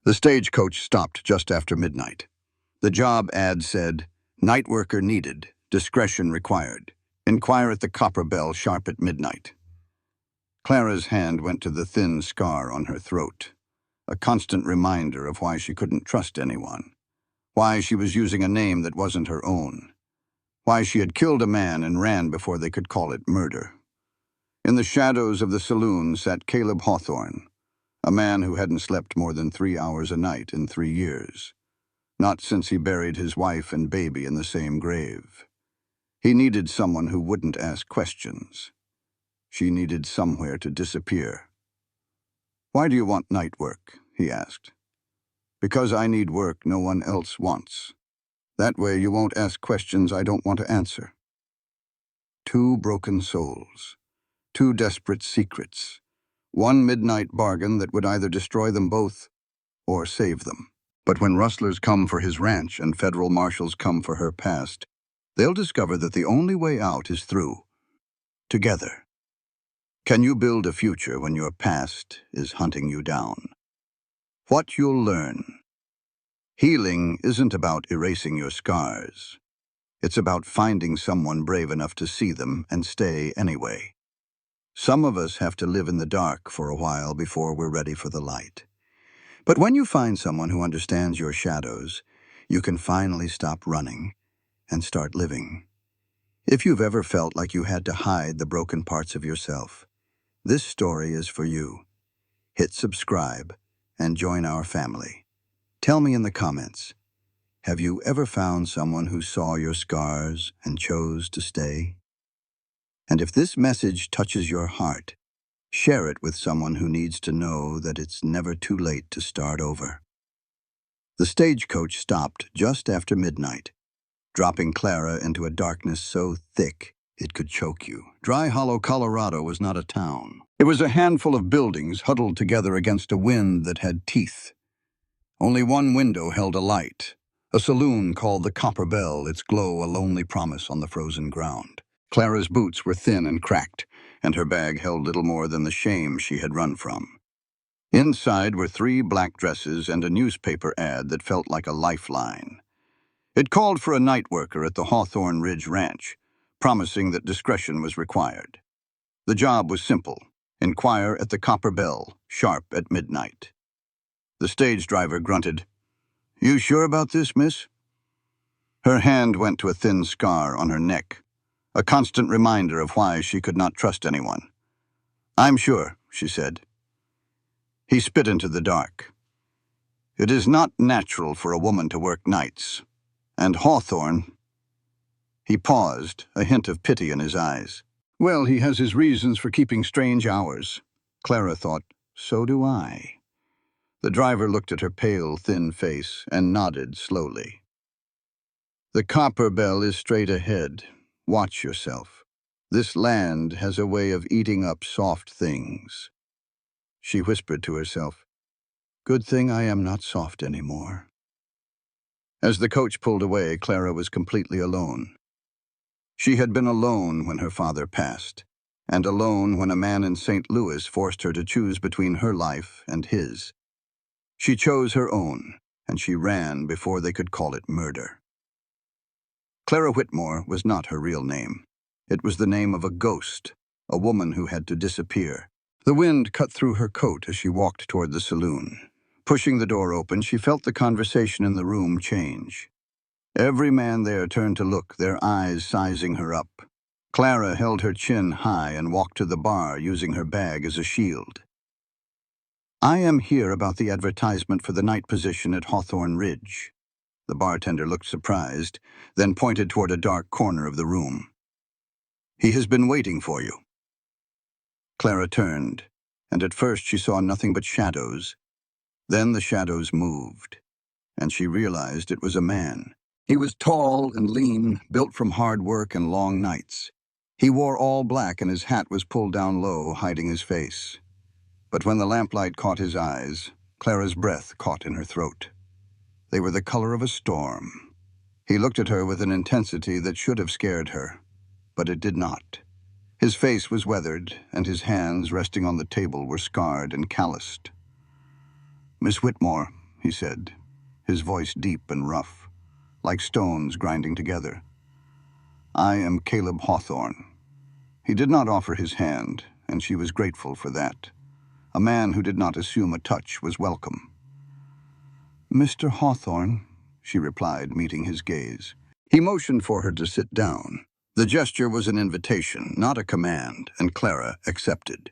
The stagecoach stopped just after midnight. The job ad said, "Night worker needed, discretion required. Inquire at the copper bell sharp at midnight." Clara's hand went to the thin scar on her throat, a constant reminder of why she couldn't trust anyone, why she was using a name that wasn't her own, why she had killed a man and ran before they could call it murder. In the shadows of the saloon sat Caleb Hawthorne, a man who hadn't slept more than 3 hours a night in 3 years, not since he buried his wife and baby in the same grave. He needed someone who wouldn't ask questions. She needed somewhere to disappear. "Why do you want night work?" he asked. "Because I need work no one else wants. That way you won't ask questions I don't want to answer." Two broken souls, two desperate secrets, one midnight bargain that would either destroy them both or save them. But when rustlers come for his ranch and federal marshals come for her past, they'll discover that the only way out is through. Together. Can you build a future when your past is hunting you down? What you'll learn. Healing isn't about erasing your scars. It's about finding someone brave enough to see them and stay anyway. Some of us have to live in the dark for a while before we're ready for the light. But when you find someone who understands your shadows, you can finally stop running and start living. If you've ever felt like you had to hide the broken parts of yourself, this story is for you. Hit subscribe and join our family. Tell me in the comments, have you ever found someone who saw your scars and chose to stay? And if this message touches your heart, share it with someone who needs to know that it's never too late to start over. The stagecoach stopped just after midnight, dropping Clara into a darkness so thick it could choke you. Dry Hollow, Colorado was not a town. It was a handful of buildings huddled together against a wind that had teeth. Only one window held a light, a saloon called the Copper Bell, its glow a lonely promise on the frozen ground. Clara's boots were thin and cracked, and her bag held little more than the shame she had run from. Inside were 3 black dresses and a newspaper ad that felt like a lifeline. It called for a night worker at the Hawthorne Ridge Ranch, promising that discretion was required. The job was simple: inquire at the Copper Bell, sharp at midnight. The stage driver grunted, "You sure about this, miss?" Her hand went to a thin scar on her neck, a constant reminder of why she could not trust anyone. "I'm sure," she said. He spit into the dark. "It is not natural for a woman to work nights. And Hawthorne—" He paused, a hint of pity in his eyes. "Well, he has his reasons for keeping strange hours." Clara thought, so do I. The driver looked at her pale, thin face and nodded slowly. "The Copper Bell is straight ahead. Watch yourself. This land has a way of eating up soft things." She whispered to herself, "Good thing I am not soft anymore." As the coach pulled away, Clara was completely alone. She had been alone when her father passed, and alone when a man in St. Louis forced her to choose between her life and his. She chose her own, and she ran before they could call it murder. Clara Whitmore was not her real name. It was the name of a ghost, a woman who had to disappear. The wind cut through her coat as she walked toward the saloon. Pushing the door open, she felt the conversation in the room change. Every man there turned to look, their eyes sizing her up. Clara held her chin high and walked to the bar, using her bag as a shield. "I am here about the advertisement for the night position at Hawthorne Ridge." The bartender looked surprised, then pointed toward a dark corner of the room. "He has been waiting for you." Clara turned, and at first she saw nothing but shadows. Then the shadows moved, and she realized it was a man. He was tall and lean, built from hard work and long nights. He wore all black and his hat was pulled down low, hiding his face. But when the lamplight caught his eyes, Clara's breath caught in her throat. They were the color of a storm. He looked at her with an intensity that should have scared her, but it did not. His face was weathered, and his hands resting on the table were scarred and calloused. "Miss Whitmore," he said, his voice deep and rough, like stones grinding together. I am Caleb Hawthorne. He did not offer his hand, and she was grateful for that. A man who did not assume a touch was welcome. Mr. Hawthorne, she replied, meeting his gaze. He motioned for her to sit down. The gesture was an invitation, not a command, and Clara accepted.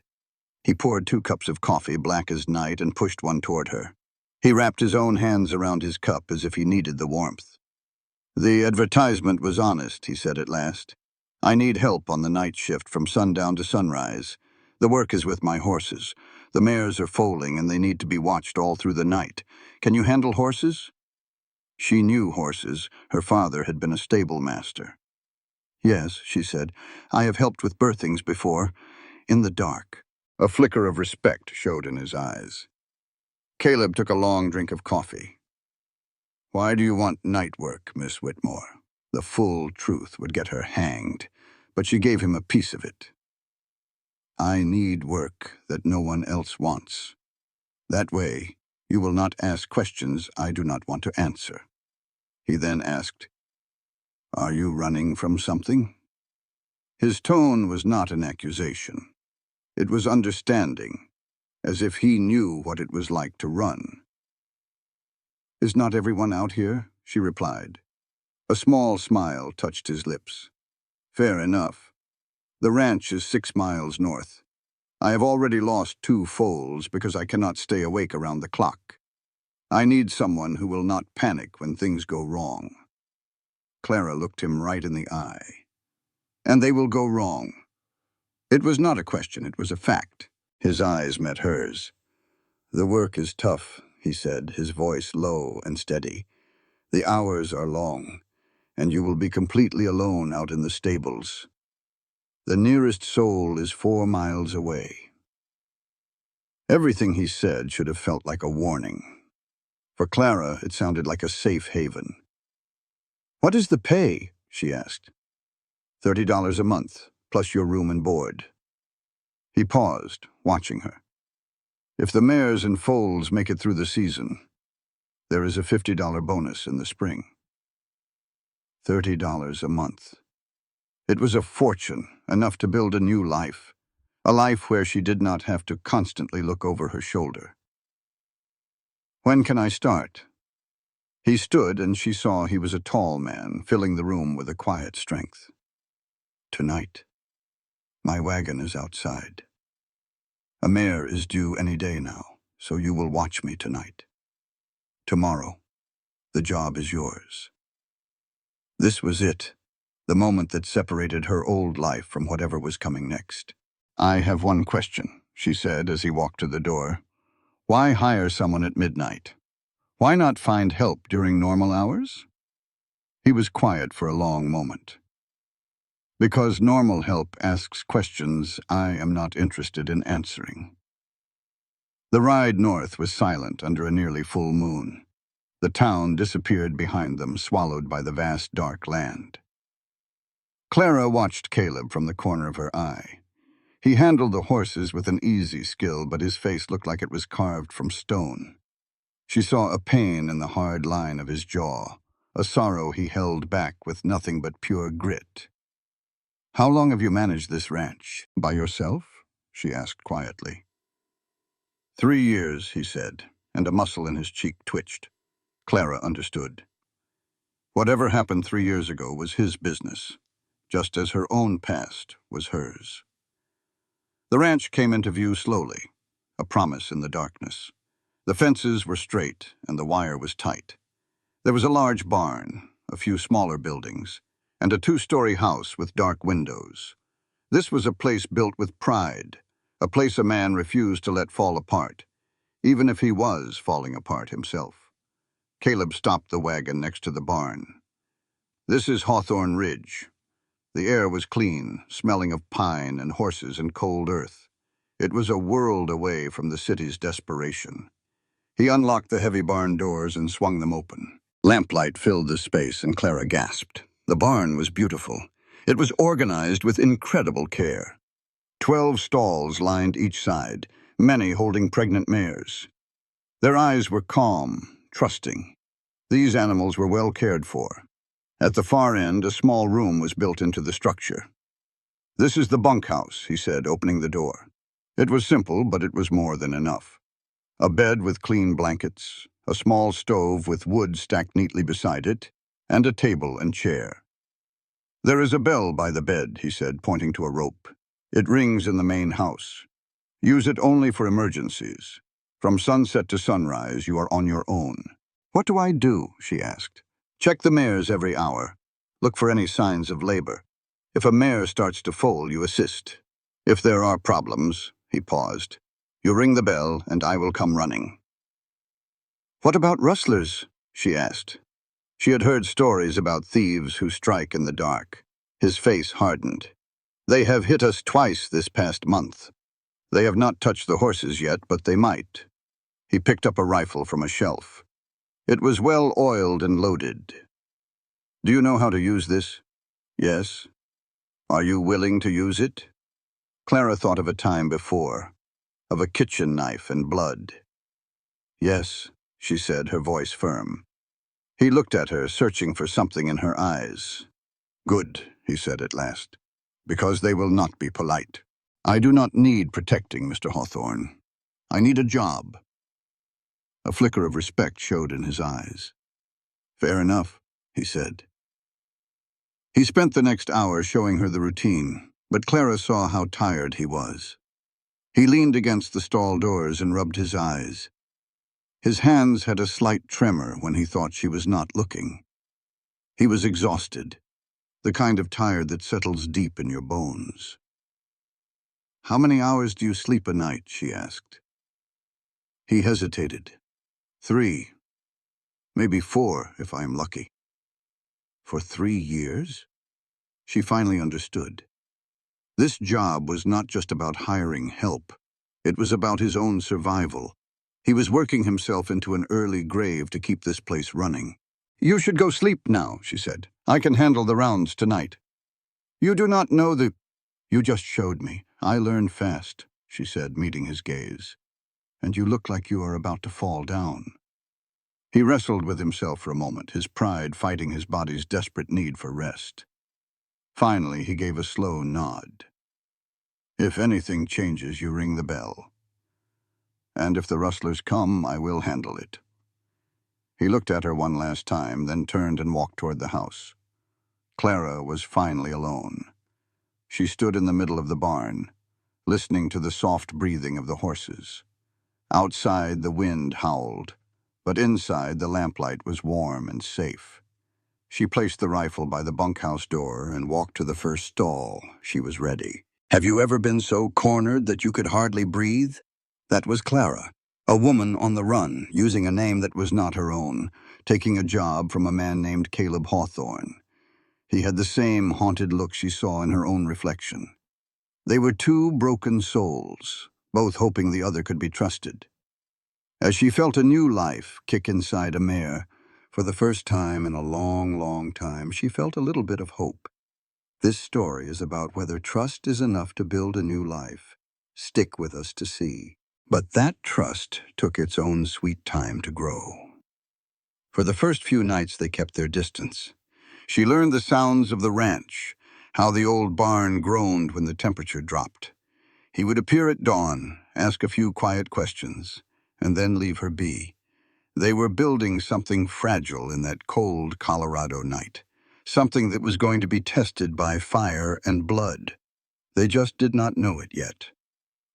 He poured 2 cups of coffee, black as night, and pushed one toward her. He wrapped his own hands around his cup as if he needed the warmth. The advertisement was honest, he said at last. I need help on the night shift from sundown to sunrise. The work is with my horses. The mares are foaling and they need to be watched all through the night. Can you handle horses? She knew horses. Her father had been a stable master. Yes, she said. I have helped with birthings before. In the dark. A flicker of respect showed in his eyes. Caleb took a long drink of coffee. Why do you want night work, Miss Whitmore? The full truth would get her hanged, but she gave him a piece of it. I need work that no one else wants. That way, you will not ask questions I do not want to answer. He then asked, Are you running from something? His tone was not an accusation. It was understanding, as if he knew what it was like to run. Is not everyone out here? She replied. A small smile touched his lips. Fair enough. The ranch is 6 miles north. I have already lost 2 foals because I cannot stay awake around the clock. I need someone who will not panic when things go wrong. Clara looked him right in the eye. And they will go wrong. It was not a question, it was a fact. His eyes met hers. The work is tough, he said, his voice low and steady. The hours are long, and you will be completely alone out in the stables. The nearest soul is 4 miles away. Everything he said should have felt like a warning. For Clara, it sounded like a safe haven. What is the pay? She asked. $30 a month, plus your room and board. He paused, watching her. If the mares and foals make it through the season, there is a $50 bonus in the spring. $30 a month. It was a fortune, enough to build a new life, a life where she did not have to constantly look over her shoulder. When can I start? He stood, and she saw he was a tall man, filling the room with a quiet strength. Tonight. My wagon is outside. A mare is due any day now, so you will watch me tonight. Tomorrow, the job is yours. This was it, the moment that separated her old life from whatever was coming next. I have one question, she said as he walked to the door. Why hire someone at midnight? Why not find help during normal hours? He was quiet for a long moment. Because normal help asks questions I am not interested in answering. The ride north was silent under a nearly full moon. The town disappeared behind them, swallowed by the vast dark land. Clara watched Caleb from the corner of her eye. He handled the horses with an easy skill, but his face looked like it was carved from stone. She saw a pain in the hard line of his jaw, a sorrow he held back with nothing but pure grit. How long have you managed this ranch? By yourself? She asked quietly. 3 years, he said, and a muscle in his cheek twitched. Clara understood. Whatever happened 3 years ago was his business, just as her own past was hers. The ranch came into view slowly, a promise in the darkness. The fences were straight and the wire was tight. There was a large barn, a few smaller buildings, and a 2-story house with dark windows. This was a place built with pride, a place a man refused to let fall apart, even if he was falling apart himself. Caleb stopped the wagon next to the barn. This is Hawthorne Ridge. The air was clean, smelling of pine and horses and cold earth. It was a world away from the city's desperation. He unlocked the heavy barn doors and swung them open. Lamplight filled the space, and Clara gasped. The barn was beautiful. It was organized with incredible care. 12 stalls lined each side, many holding pregnant mares. Their eyes were calm, trusting. These animals were well cared for. At the far end, a small room was built into the structure. "This is the bunkhouse," he said, opening the door. It was simple, but it was more than enough. A bed with clean blankets, a small stove with wood stacked neatly beside it, and a table and chair. "There is a bell by the bed," he said, pointing to a rope. "It rings in the main house. Use it only for emergencies. From sunset to sunrise, you are on your own." "What do I do?" she asked. "Check the mares every hour. Look for any signs of labor. If a mare starts to foal, you assist. If there are problems," he paused, "you ring the bell and I will come running." "What about rustlers?" she asked. She had heard stories about thieves who strike in the dark. His face hardened. "They have hit us twice this past month. They have not touched the horses yet, but they might." He picked up a rifle from a shelf. It was well oiled and loaded. "Do you know how to use this?" "Yes." "Are you willing to use it?" Clara thought of a time before, of a kitchen knife and blood. "Yes," she said, her voice firm. He looked at her, searching for something in her eyes. "Good," he said at last, "because they will not be polite. I do not need protecting, Mr. Hawthorne. I need a job." A flicker of respect showed in his eyes. "Fair enough," he said. He spent the next hour showing her the routine, but Clara saw how tired he was. He leaned against the stall doors and rubbed his eyes. His hands had a slight tremor when he thought she was not looking. He was exhausted, the kind of tired that settles deep in your bones. "How many hours do you sleep a night?" she asked. He hesitated. 3, maybe 4 if I am lucky." "For 3 years?" She finally understood. This job was not just about hiring help. It was about his own survival. He was working himself into an early grave to keep this place running. "You should go sleep now," she said. "I can handle the rounds tonight." "You do not know the—" "You just showed me. I learn fast," she said, meeting his gaze. "And you look like you are about to fall down." He wrestled with himself for a moment, his pride fighting his body's desperate need for rest. Finally, he gave a slow nod. "If anything changes, you ring the bell. And if the rustlers come, I will handle it." He looked at her one last time, then turned and walked toward the house. Clara was finally alone. She stood in the middle of the barn, listening to the soft breathing of the horses. Outside, the wind howled, but inside, the lamplight was warm and safe. She placed the rifle by the bunkhouse door and walked to the first stall. She was ready. "Have you ever been so cornered that you could hardly breathe?" That was Clara, a woman on the run, using a name that was not her own, taking a job from a man named Caleb Hawthorne. He had the same haunted look she saw in her own reflection. They were two broken souls, both hoping the other could be trusted. As she felt a new life kick inside a mare, for the first time in a long, long time, she felt a little bit of hope. This story is about whether trust is enough to build a new life. Stick with us to see. But that trust took its own sweet time to grow. For the first few nights, they kept their distance. She learned the sounds of the ranch, how the old barn groaned when the temperature dropped. He would appear at dawn, ask a few quiet questions, and then leave her be. They were building something fragile in that cold Colorado night, something that was going to be tested by fire and blood. They just did not know it yet.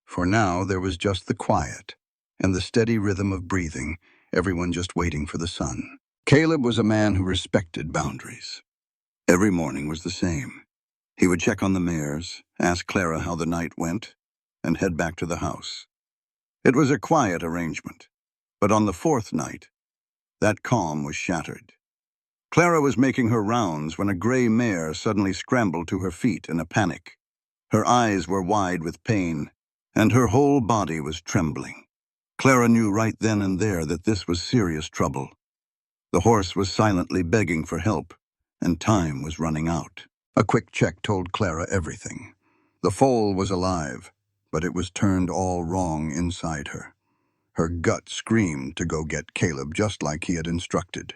For now, there was just the quiet and the steady rhythm of breathing, everyone just waiting for the sun. Caleb was a man who respected boundaries. Every morning was the same. He would check on the mares, ask Clara how the night went, and head back to the house. It was a quiet arrangement, but on the 4th night, that calm was shattered. Clara was making her rounds when a gray mare suddenly scrambled to her feet in a panic. Her eyes were wide with pain, and her whole body was trembling. Clara knew right then and there that this was serious trouble. The horse was silently begging for help, and time was running out. A quick check told Clara everything. The foal was alive, but it was turned all wrong inside her. Her gut screamed to go get Caleb just like he had instructed.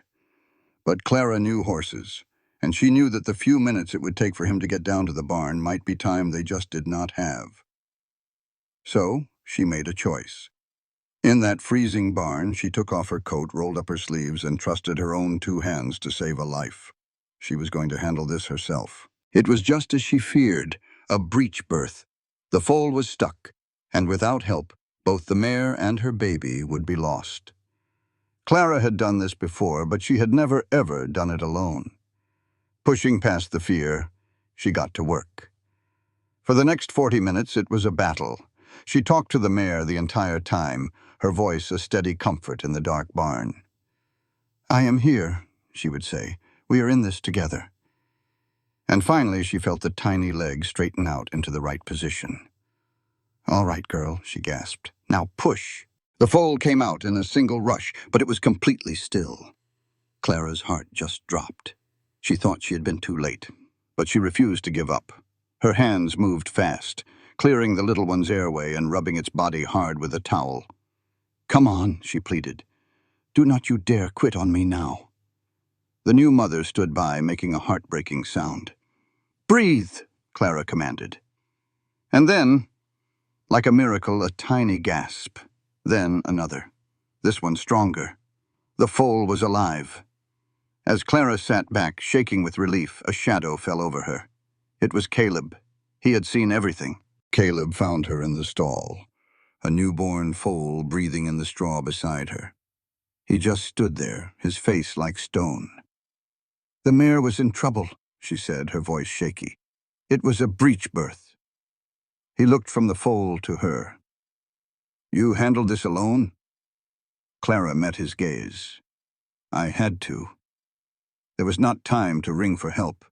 But Clara knew horses, and she knew that the few minutes it would take for him to get down to the barn might be time they just did not have. So she made a choice. In that freezing barn, she took off her coat, rolled up her sleeves, and trusted her own 2 hands to save a life. She was going to handle this herself. It was just as she feared, a breech birth. The foal was stuck, and without help, both the mare and her baby would be lost. Clara had done this before, but she had never ever done it alone. Pushing past the fear, she got to work. For the next 40 minutes, it was a battle. She talked to the mare the entire time, her voice a steady comfort in the dark barn. "I am here," she would say. "We are in this together." And finally, she felt the tiny leg straighten out into the right position. "All right, girl," she gasped. "Now push." The foal came out in a single rush, but it was completely still. Clara's heart just dropped. She thought she had been too late, but she refused to give up. Her hands moved fast, clearing the little one's airway and rubbing its body hard with a towel. "Come on," she pleaded. "Do not you dare quit on me now." The new mother stood by, making a heartbreaking sound. "Breathe," Clara commanded. And then, like a miracle, a tiny gasp. Then another. This one stronger. The foal was alive. As Clara sat back, shaking with relief, a shadow fell over her. It was Caleb. He had seen everything. Caleb found her in the stall, a newborn foal breathing in the straw beside her. He just stood there, his face like stone. "The mare was in trouble," she said, her voice shaky. "It was a breech birth." He looked from the foal to her. "You handled this alone?" Clara met his gaze. "I had to. There was not time to ring for help."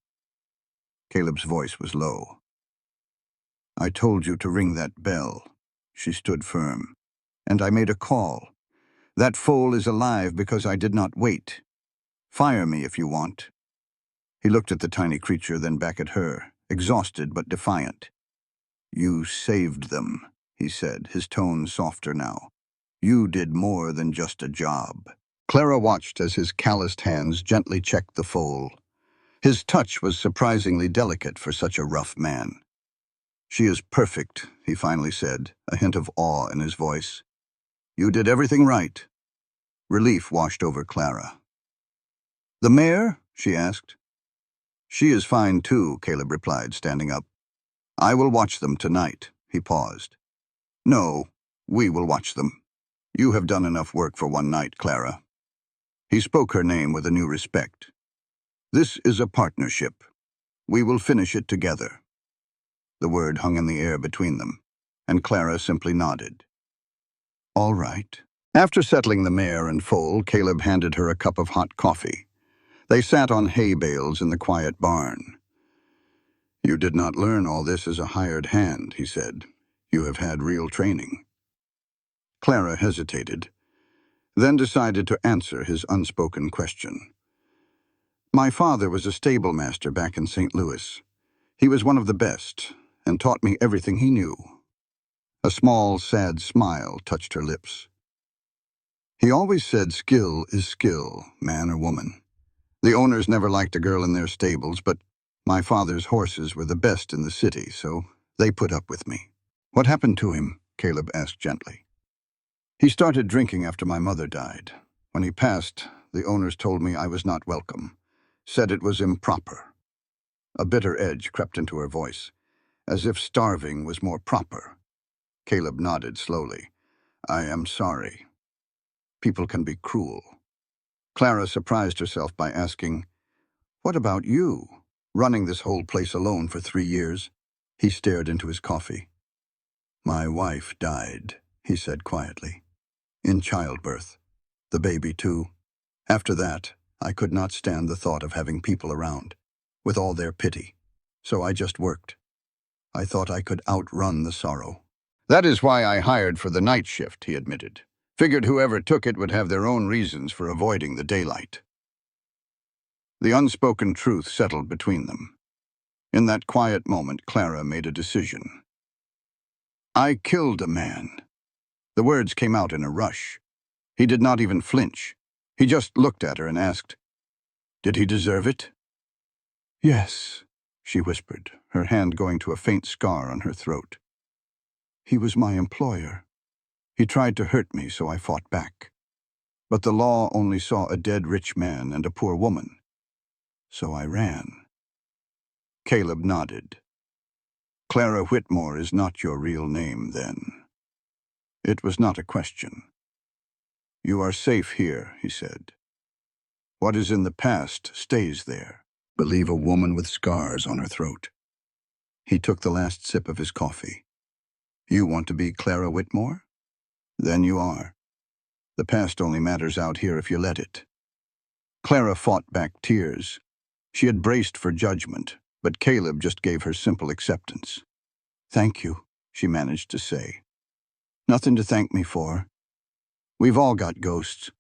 Caleb's voice was low. "I told you to ring that bell." She stood firm. "And I made a call. That foal is alive because I did not wait. Fire me if you want." He looked at the tiny creature, then back at her, exhausted but defiant. "You saved them," he said, his tone softer now. "You did more than just a job." Clara watched as his calloused hands gently checked the foal. His touch was surprisingly delicate for such a rough man. "She is perfect," he finally said, a hint of awe in his voice. "You did everything right." Relief washed over Clara. "The mare?" she asked. "She is fine too," Caleb replied, standing up. "I will watch them tonight." He paused. "No, we will watch them. You have done enough work for one night, Clara." He spoke her name with a new respect. "This is a partnership. We will finish it together." The word hung in the air between them, and Clara simply nodded. "All right." After settling the mare and foal, Caleb handed her a cup of hot coffee. They sat on hay bales in the quiet barn. "You did not learn all this as a hired hand," he said. "You have had real training." Clara hesitated, then decided to answer his unspoken question. "My father was a stable master back in St. Louis. He was one of the best, and taught me everything he knew." A small, sad smile touched her lips. "He always said skill is skill, man or woman. The owners never liked a girl in their stables, but my father's horses were the best in the city, so they put up with me." "What happened to him?" Caleb asked gently. "He started drinking after my mother died. When he passed, the owners told me I was not welcome, said it was improper." A bitter edge crept into her voice, as if starving was more proper. Caleb nodded slowly. "I am sorry. People can be cruel." Clara surprised herself by asking, "What about you, running this whole place alone for 3 years?" He stared into his coffee. "My wife died," he said quietly. "In childbirth. The baby, too. After that, I could not stand the thought of having people around, with all their pity. So I just worked. I thought I could outrun the sorrow." "That is why I hired for the night shift," he admitted. "Figured whoever took it would have their own reasons for avoiding the daylight." The unspoken truth settled between them. In that quiet moment, Clara made a decision. "I killed a man." The words came out in a rush. He did not even flinch. He just looked at her and asked, "Did he deserve it?" "Yes," she whispered, her hand going to a faint scar on her throat. "He was my employer. He tried to hurt me, so I fought back. But the law only saw a dead rich man and a poor woman. So I ran." Caleb nodded. "Clara Whitmore is not your real name, then?" It was not a question. "You are safe here," he said. "What is in the past stays there. Believe a woman with scars on her throat." He took the last sip of his coffee. "You want to be Clara Whitmore? Then you are. The past only matters out here if you let it." Clara fought back tears. She had braced for judgment, but Caleb just gave her simple acceptance. "Thank you," she managed to say. "Nothing to thank me for. We've all got ghosts."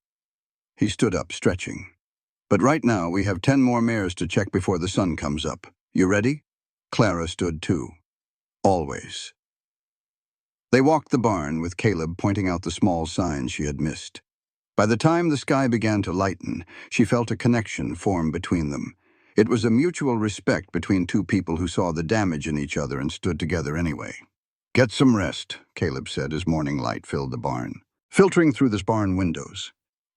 He stood up, stretching. "But right now we have 10 more mares to check before the sun comes up. You ready?" Clara stood too. "Always." They walked the barn, with Caleb pointing out the small signs she had missed. By the time the sky began to lighten, she felt a connection form between them. It was a mutual respect between two people who saw the damage in each other and stood together anyway. "Get some rest," Caleb said as morning light filled the barn, filtering through the barn windows.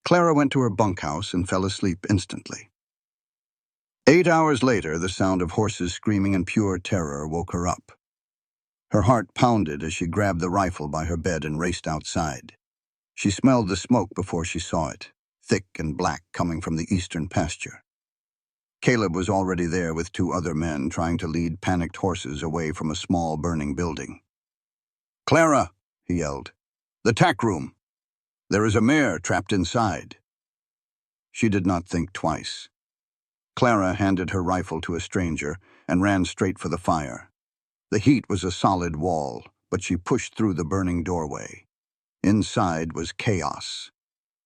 Clara went to her bunkhouse and fell asleep instantly. 8 hours later, the sound of horses screaming in pure terror woke her up. Her heart pounded as she grabbed the rifle by her bed and raced outside. She smelled the smoke before she saw it, thick and black coming from the eastern pasture. Caleb was already there with 2 other men trying to lead panicked horses away from a small burning building. "Clara," he yelled, "the tack room. There is a mare trapped inside." She did not think twice. Clara handed her rifle to a stranger and ran straight for the fire. The heat was a solid wall, but she pushed through the burning doorway. Inside was chaos.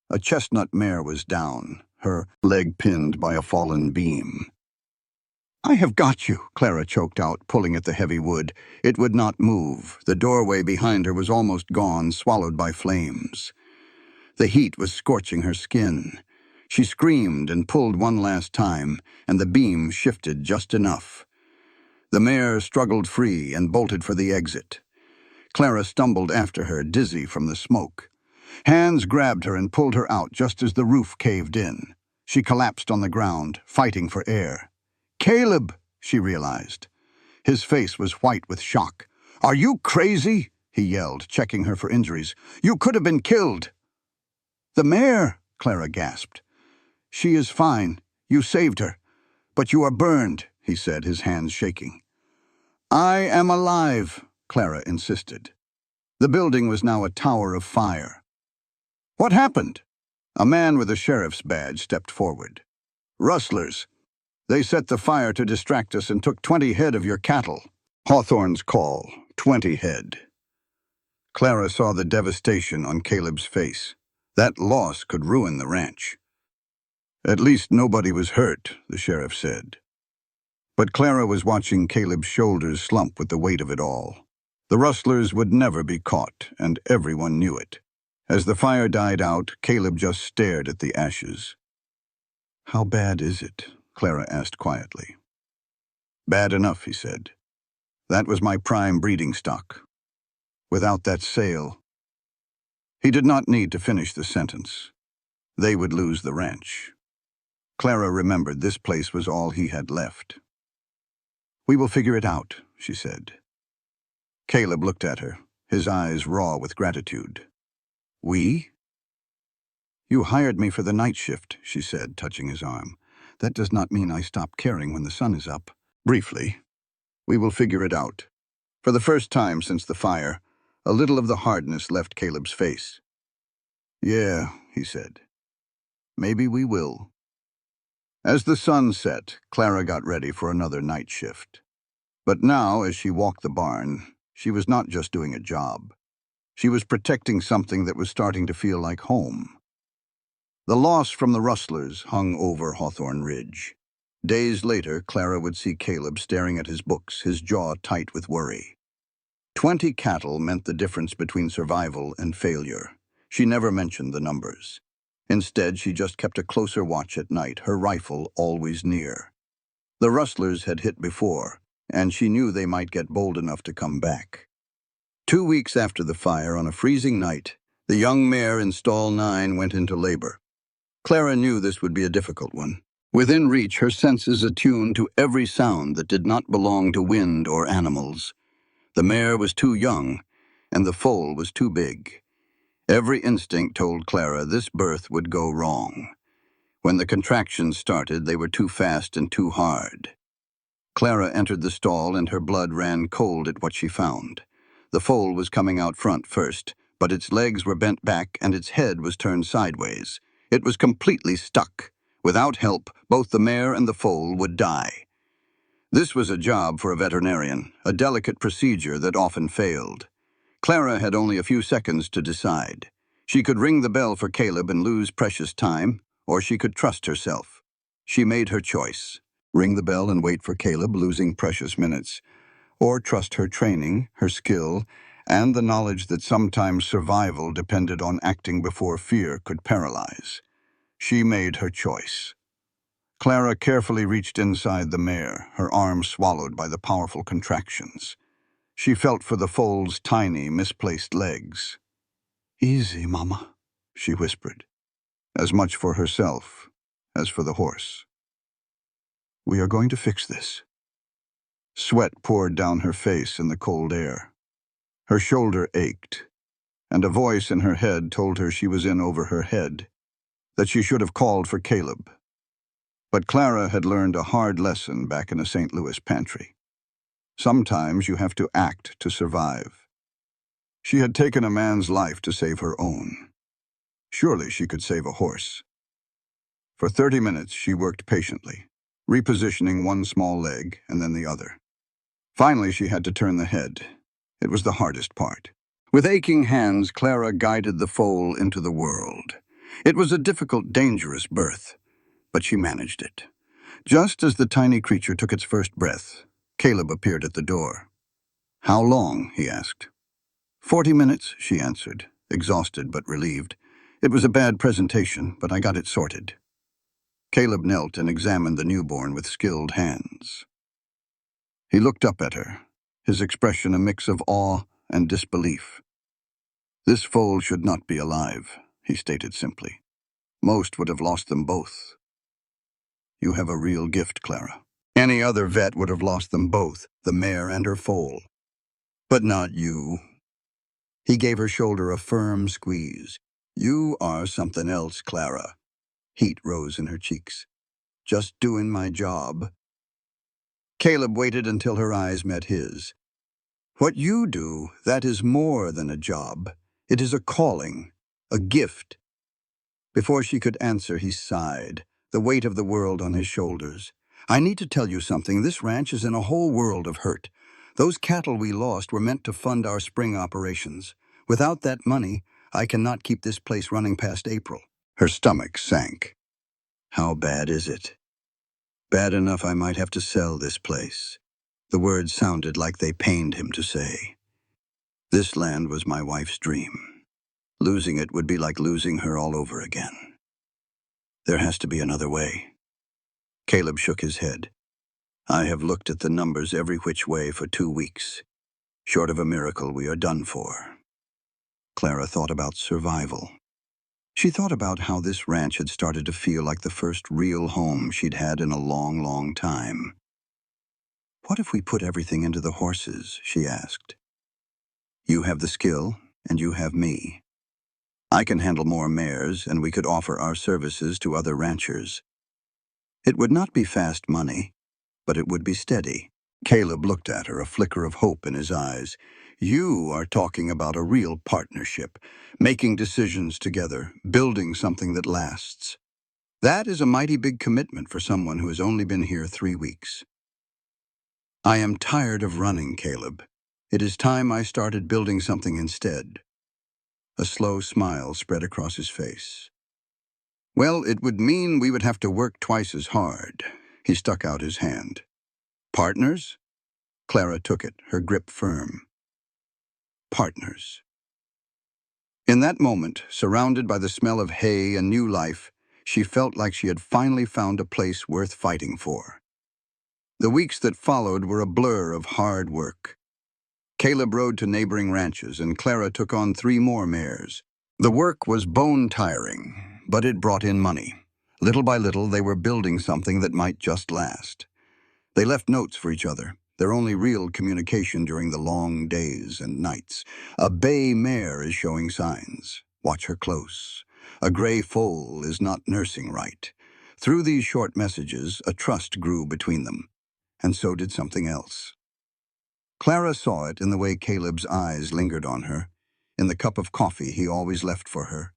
A chestnut mare was down, her leg pinned by a fallen beam. "I have got you," Clara choked out, pulling at the heavy wood. It would not move. The doorway behind her was almost gone, swallowed by flames. The heat was scorching her skin. She screamed and pulled one last time, and the beam shifted just enough. The mare struggled free and bolted for the exit. Clara stumbled after her, dizzy from the smoke. Hands grabbed her and pulled her out just as the roof caved in. She collapsed on the ground, fighting for air. "Caleb," she realized. His face was white with shock. "Are you crazy?" he yelled, checking her for injuries. "You could have been killed." "The mare," Clara gasped. "She is fine. You saved her. But you are burned," he said, his hands shaking. "I am alive," Clara insisted. The building was now a tower of fire. "What happened?" A man with a sheriff's badge stepped forward. "Rustlers. They set the fire to distract us and took 20 head of your cattle." Hawthorne's call, 20 head. Clara saw the devastation on Caleb's face. That loss could ruin the ranch. "At least nobody was hurt," the sheriff said. But Clara was watching Caleb's shoulders slump with the weight of it all. The rustlers would never be caught, and everyone knew it. As the fire died out, Caleb just stared at the ashes. "How bad is it?" Clara asked quietly. "Bad enough," he said. "That was my prime breeding stock. Without that sale..." He did not need to finish the sentence. They would lose the ranch. Clara remembered this place was all he had left. "We will figure it out," she said. Caleb looked at her, his eyes raw with gratitude. "We?" "You hired me for the night shift," she said, touching his arm. "That does not mean I stop caring when the sun is up." "Briefly. We will figure it out." For the first time since the fire, a little of the hardness left Caleb's face. "Yeah," he said. "Maybe we will." As the sun set, Clara got ready for another night shift. But now, as she walked the barn, she was not just doing a job. She was protecting something that was starting to feel like home. The loss from the rustlers hung over Hawthorne Ridge. Days later, Clara would see Caleb staring at his books, his jaw tight with worry. 20 cattle meant the difference between survival and failure. She never mentioned the numbers. Instead, she just kept a closer watch at night, her rifle always near. The rustlers had hit before, and she knew they might get bold enough to come back. 2 weeks after the fire, on a freezing night, the young mare in stall 9 went into labor. Clara knew this would be a difficult one. Within reach, her senses attuned to every sound that did not belong to wind or animals. The mare was too young, and the foal was too big. Every instinct told Clara this birth would go wrong. When the contractions started, they were too fast and too hard. Clara entered the stall, and her blood ran cold at what she found. The foal was coming out front first, but its legs were bent back and its head was turned sideways. It was completely stuck. Without help, both the mare and the foal would die. This was a job for a veterinarian, a delicate procedure that often failed. Clara had only a few seconds to decide. She could ring the bell for Caleb and lose precious time, or she could trust herself. She made her choice. Ring the bell and wait for Caleb, losing precious minutes, or trust her training, her skill, and the knowledge that sometimes survival depended on acting before fear could paralyze. She made her choice. Clara carefully reached inside the mare, her arm swallowed by the powerful contractions. She felt for the foal's tiny, misplaced legs. "Easy, Mama," she whispered, as much for herself as for the horse. "We are going to fix this." Sweat poured down her face in the cold air. Her shoulder ached, and a voice in her head told her she was in over her head, that she should have called for Caleb. But Clara had learned a hard lesson back in a St. Louis pantry. Sometimes you have to act to survive. She had taken a man's life to save her own. Surely she could save a horse. For 30 minutes she worked patiently, repositioning one small leg and then the other. Finally, she had to turn the head. It was the hardest part. With aching hands, Clara guided the foal into the world. It was a difficult, dangerous birth, but she managed it. Just as the tiny creature took its first breath, Caleb appeared at the door. "How long?" he asked. 40 minutes, she answered, exhausted but relieved. "It was a bad presentation, but I got it sorted." Caleb knelt and examined the newborn with skilled hands. He looked up at her, his expression a mix of awe and disbelief. "This foal should not be alive," he stated simply. "Most would have lost them both. You have a real gift, Clara. Any other vet would have lost them both, the mare and her foal. But not you." He gave her shoulder a firm squeeze. "You are something else, Clara." Heat rose in her cheeks. "Just doing my job." Caleb waited until her eyes met his. "What you do, that is more than a job. It is a calling, a gift." Before she could answer, he sighed, the weight of the world on his shoulders. "I need to tell you something. This ranch is in a whole world of hurt. Those cattle we lost were meant to fund our spring operations. Without that money, I cannot keep this place running past April." Her stomach sank. "How bad is it?" "Bad enough I might have to sell this place." The words sounded like they pained him to say. "This land was my wife's dream. Losing it would be like losing her all over again. There has to be another way." Caleb shook his head. "I have looked at the numbers every which way for 2 weeks. Short of a miracle, we are done for." Clara thought about survival. She thought about how this ranch had started to feel like the first real home she'd had in a long, long time. "What if we put everything into the horses?" she asked. "You have the skill, and you have me. I can handle more mares, and we could offer our services to other ranchers. It would not be fast money, but it would be steady." Caleb looked at her, a flicker of hope in his eyes. "You are talking about a real partnership, making decisions together, building something that lasts. That is a mighty big commitment for someone who has only been here 3 weeks. I am tired of running, Caleb. It is time I started building something instead." A slow smile spread across his face. "Well, it would mean we would have to work twice as hard." He stuck out his hand. "Partners?" Clara took it, her grip firm. partners. In that moment, surrounded by the smell of hay and new life, she felt like she had finally found a place worth fighting for. The weeks that followed were a blur of hard work. Caleb rode to neighboring ranches, and Clara took on 3 more mares. The work was bone-tiring, but it brought in money. Little by little, they were building something that might just last. They left notes for each other, their only real communication during the long days and nights. A bay mare is showing signs. Watch her close. A gray foal is not nursing right. Through these short messages, a trust grew between them. And so did something else. Clara saw it in the way Caleb's eyes lingered on her, in the cup of coffee he always left for her.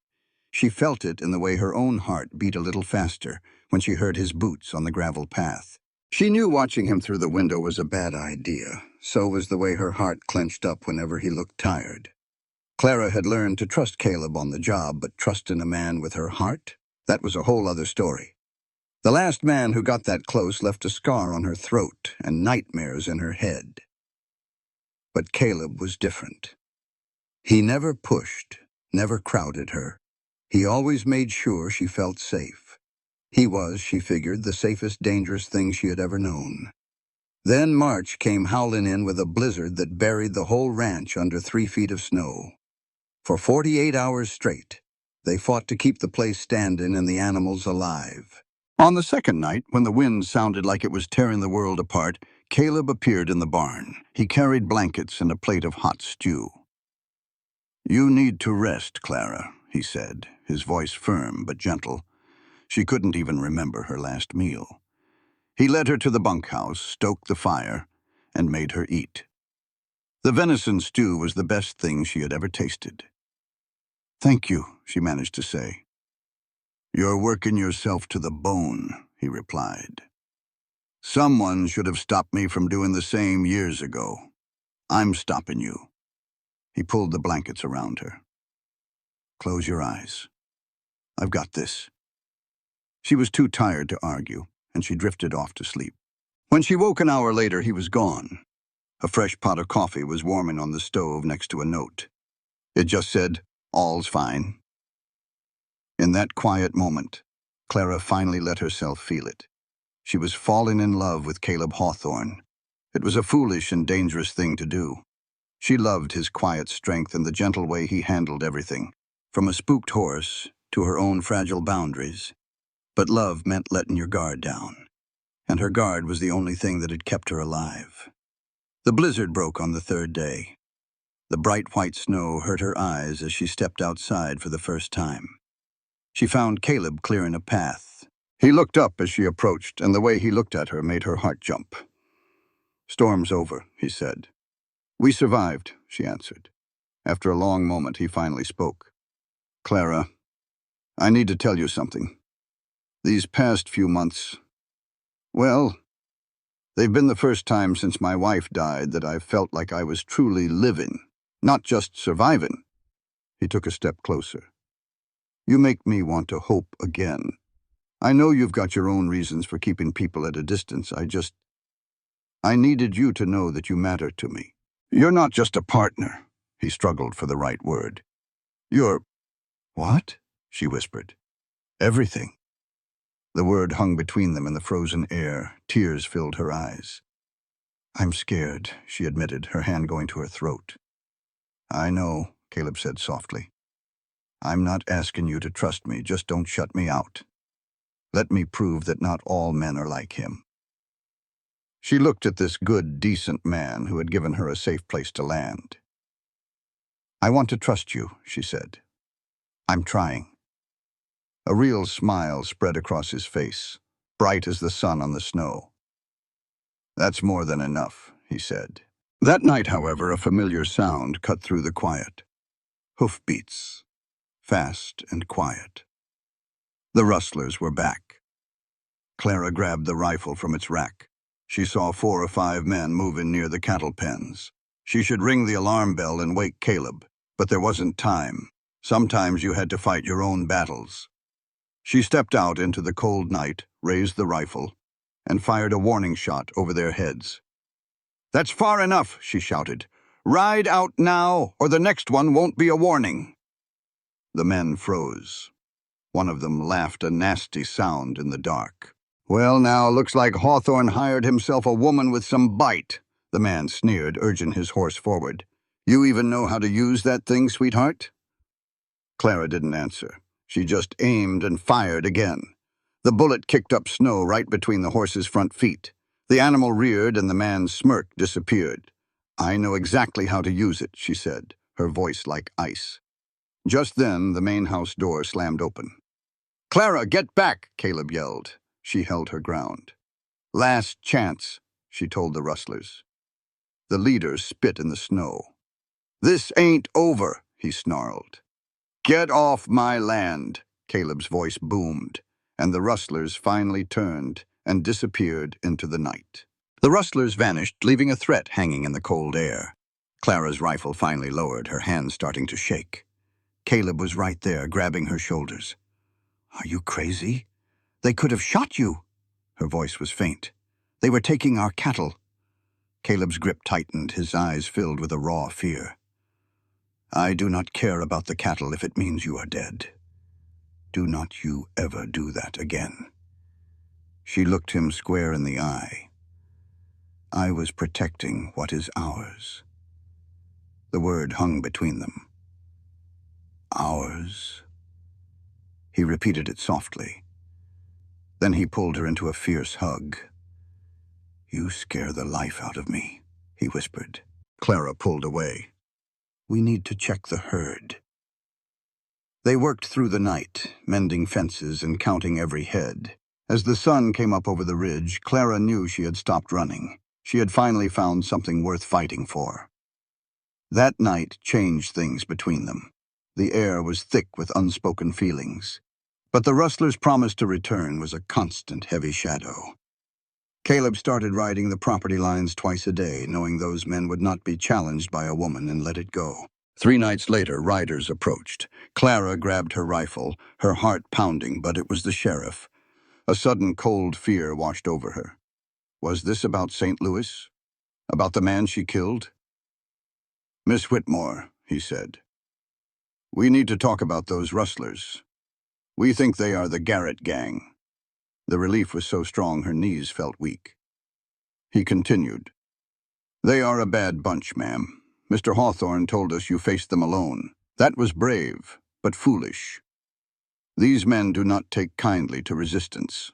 She felt it in the way her own heart beat a little faster when she heard his boots on the gravel path. She knew watching him through the window was a bad idea. So was the way her heart clenched up whenever he looked tired. Clara had learned to trust Caleb on the job, but trust in a man with her heart? That was a whole other story. The last man who got that close left a scar on her throat and nightmares in her head. But Caleb was different. He never pushed, never crowded her. He always made sure she felt safe. He was, she figured, the safest dangerous thing she had ever known. Then March came howling in with a blizzard that buried the whole ranch under 3 feet of snow. For 48 hours straight, they fought to keep the place standing and the animals alive. On the second night, when the wind sounded like it was tearing the world apart, Caleb appeared in the barn. He carried blankets and a plate of hot stew. "You need to rest, Clara," he said, his voice firm but gentle. She couldn't even remember her last meal. He led her to the bunkhouse, stoked the fire, and made her eat. The venison stew was the best thing she had ever tasted. "Thank you," she managed to say. "You're working yourself to the bone," he replied. "Someone should have stopped me from doing the same years ago. I'm stopping you." He pulled the blankets around her. "Close your eyes. I've got this." She was too tired to argue, and she drifted off to sleep. When she woke an hour later, he was gone. A fresh pot of coffee was warming on the stove next to a note. It just said, "All's fine." In that quiet moment, Clara finally let herself feel it. She was falling in love with Caleb Hawthorne. It was a foolish and dangerous thing to do. She loved his quiet strength and the gentle way he handled everything, from a spooked horse to her own fragile boundaries. But love meant letting your guard down, and her guard was the only thing that had kept her alive. The blizzard broke on the 3rd day. The bright white snow hurt her eyes as she stepped outside for the first time. She found Caleb clearing a path. He looked up as she approached, and the way he looked at her made her heart jump. "Storm's over," he said. "We survived," she answered. After a long moment, he finally spoke. "Clara, I need to tell you something. These past few months, well, they've been the first time since my wife died that I've felt like I was truly living, not just surviving." He took a step closer. "You make me want to hope again. I know you've got your own reasons for keeping people at a distance. I needed you to know that you matter to me. You're not just a partner." He struggled for the right word. "You're—" "What?" she whispered. "Everything." The word hung between them in the frozen air. Tears filled her eyes. "I'm scared," she admitted, her hand going to her throat. "I know," Caleb said softly. "I'm not asking you to trust me, just don't shut me out. Let me prove that not all men are like him." She looked at this good, decent man who had given her a safe place to land. "I want to trust you," she said. "I'm trying." A real smile spread across his face, bright as the sun on the snow. "That's more than enough," he said. That night, however, a familiar sound cut through the quiet. Hoofbeats, fast and quiet. The rustlers were back. Clara grabbed the rifle from its rack. She saw 4 or 5 men moving near the cattle pens. She should ring the alarm bell and wake Caleb, but there wasn't time. Sometimes you had to fight your own battles. She stepped out into the cold night, raised the rifle, and fired a warning shot over their heads. "That's far enough," she shouted. Ride out now, or the next one won't be a warning." The men froze. One of them laughed a nasty sound in the dark. "Well, now, looks like Hawthorne hired himself a woman with some bite," the man sneered, urging his horse forward. "You even know how to use that thing, sweetheart?" Clara didn't answer. She just aimed and fired again. The bullet kicked up snow right between the horse's front feet. The animal reared and the man's smirk disappeared. "I know exactly how to use it," she said, her voice like ice. Just then, the main house door slammed open. "Clara, get back!" Caleb yelled. She held her ground. "Last chance," she told the rustlers. The leader spit in the snow. "This ain't over," he snarled. "Get off my land," Caleb's voice boomed, and the rustlers finally turned and disappeared into the night. The rustlers vanished, leaving a threat hanging in the cold air. Clara's rifle finally lowered, her hands starting to shake. Caleb was right there, grabbing her shoulders. "Are you crazy? They could have shot you." Her voice was faint. "They were taking our cattle." Caleb's grip tightened, his eyes filled with a raw fear. "I do not care about the cattle if it means you are dead. Do not you ever do that again." She looked him square in the eye. "I was protecting what is ours." The word hung between them. "Ours?" He repeated it softly. Then he pulled her into a fierce hug. "You scare the life out of me," he whispered. Clara pulled away. "We need to check the herd." They worked through the night, mending fences and counting every head. As the sun came up over the ridge, Clara knew she had stopped running. She had finally found something worth fighting for. That night changed things between them. The air was thick with unspoken feelings. But the rustlers' promise to return was a constant heavy shadow. Caleb started riding the property lines twice a day, knowing those men would not be challenged by a woman, and let it go. 3 nights later, riders approached. Clara grabbed her rifle, her heart pounding, but it was the sheriff. A sudden cold fear washed over her. Was this about St. Louis? About the man she killed? "Miss Whitmore," he said, "we need to talk about those rustlers. We think they are the Garrett gang." The relief was so strong her knees felt weak. He continued, "They are a bad bunch, ma'am. Mr. Hawthorne told us you faced them alone. That was brave, but foolish. These men do not take kindly to resistance."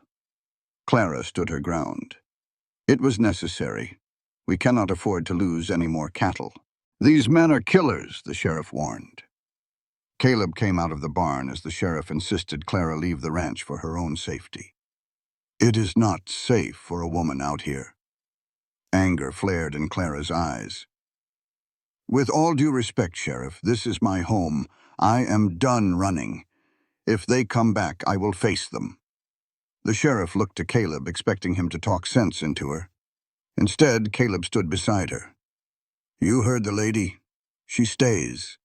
Clara stood her ground. "It was necessary. We cannot afford to lose any more cattle." "These men are killers," the sheriff warned. Caleb came out of the barn as the sheriff insisted Clara leave the ranch for her own safety. "It is not safe for a woman out here." Anger flared in Clara's eyes. "With all due respect, Sheriff, this is my home. I am done running. If they come back, I will face them." The sheriff looked to Caleb, expecting him to talk sense into her. Instead, Caleb stood beside her. "You heard the lady. She stays."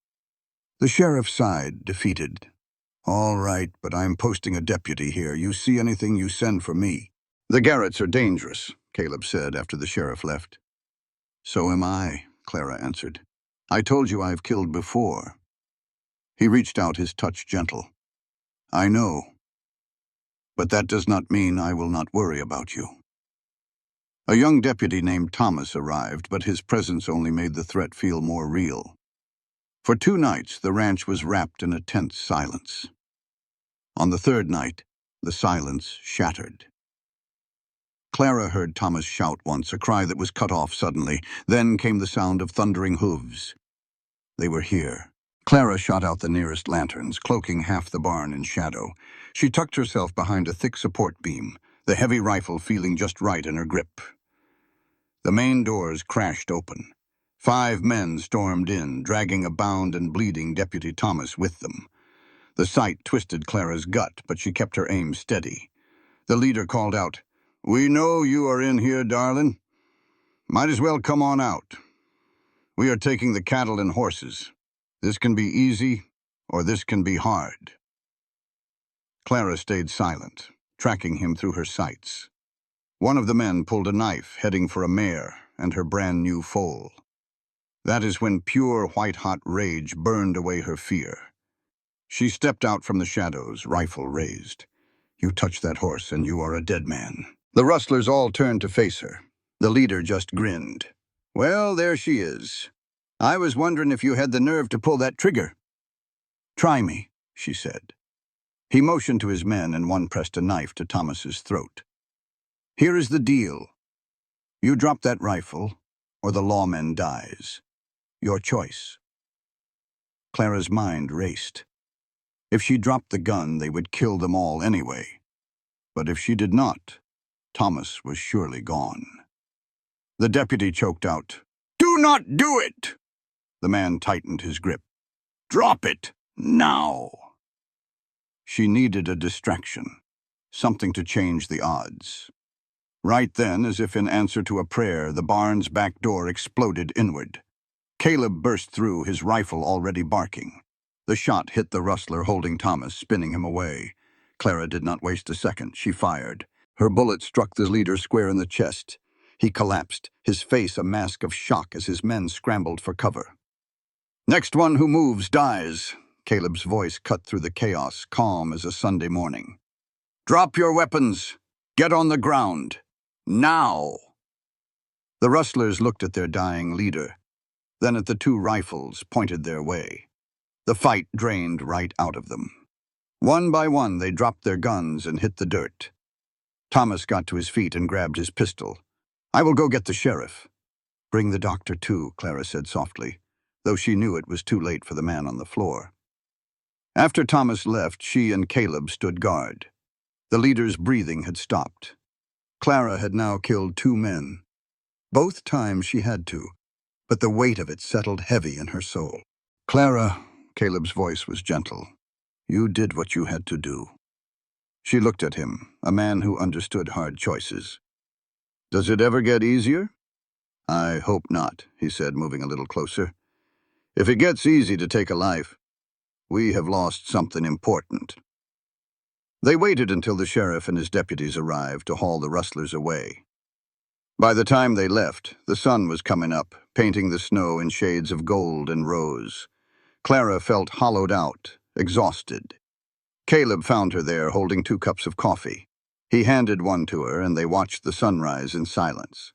The sheriff sighed, defeated. "All right, but I'm posting a deputy here. You see anything, you send for me." "The Garretts are dangerous," Caleb said after the sheriff left. "So am I," Clara answered. "I told you I've killed before." He reached out, his touch gentle. "I know. But that does not mean I will not worry about you." A young deputy named Thomas arrived, but his presence only made the threat feel more real. For 2 nights, the ranch was wrapped in a tense silence. On the 3rd night, the silence shattered. Clara heard Thomas shout once, a cry that was cut off suddenly. Then came the sound of thundering hooves. They were here. Clara shot out the nearest lanterns, cloaking half the barn in shadow. She tucked herself behind a thick support beam, the heavy rifle feeling just right in her grip. The main doors crashed open. 5 men stormed in, dragging a bound and bleeding Deputy Thomas with them. The sight twisted Clara's gut, but she kept her aim steady. The leader called out, "We know you are in here, darling. Might as well come on out. We are taking the cattle and horses. This can be easy, or this can be hard." Clara stayed silent, tracking him through her sights. One of the men pulled a knife, heading for a mare and her brand-new foal. That is when pure white-hot rage burned away her fear. She stepped out from the shadows, rifle raised. You touch that horse and you are a dead man. The rustlers all turned to face her. The leader just grinned. Well, there she is. I was wondering if you had the nerve to pull that trigger. Try me, she said. He motioned to his men and one pressed a knife to Thomas's throat. Here is the deal. You drop that rifle, or the lawman dies. Your choice. Clara's mind raced. If she dropped the gun, they would kill them all anyway. But if she did not, Thomas was surely gone. The deputy choked out, "Do not do it!" The man tightened his grip. "Drop it, now!" She needed a distraction, something to change the odds. Right then, as if in answer to a prayer, the barn's back door exploded inward. Caleb burst through, his rifle already barking. The shot hit the rustler holding Thomas, spinning him away. Clara did not waste a second. She fired. Her bullet struck the leader square in the chest. He collapsed, his face a mask of shock as his men scrambled for cover. "Next one who moves dies," Caleb's voice cut through the chaos, calm as a Sunday morning. "Drop your weapons. Get on the ground. Now!" The rustlers looked at their dying leader, then at the two rifles pointed their way. The fight drained right out of them. One by one, they dropped their guns and hit the dirt. Thomas got to his feet and grabbed his pistol. "I will go get the sheriff." "Bring the doctor too," Clara said softly, though she knew it was too late for the man on the floor. After Thomas left, she and Caleb stood guard. The leader's breathing had stopped. Clara had now killed 2 men. Both times she had to, but the weight of it settled heavy in her soul. "Clara," Caleb's voice was gentle, "you did what you had to do." She looked at him, a man who understood hard choices. "Does it ever get easier?" "I hope not," he said, moving a little closer. "If it gets easy to take a life, we have lost something important." They waited until the sheriff and his deputies arrived to haul the rustlers away. By the time they left, the sun was coming up, painting the snow in shades of gold and rose. Clara felt hollowed out, exhausted. Caleb found her there holding 2 cups of coffee. He handed one to her, and they watched the sunrise in silence.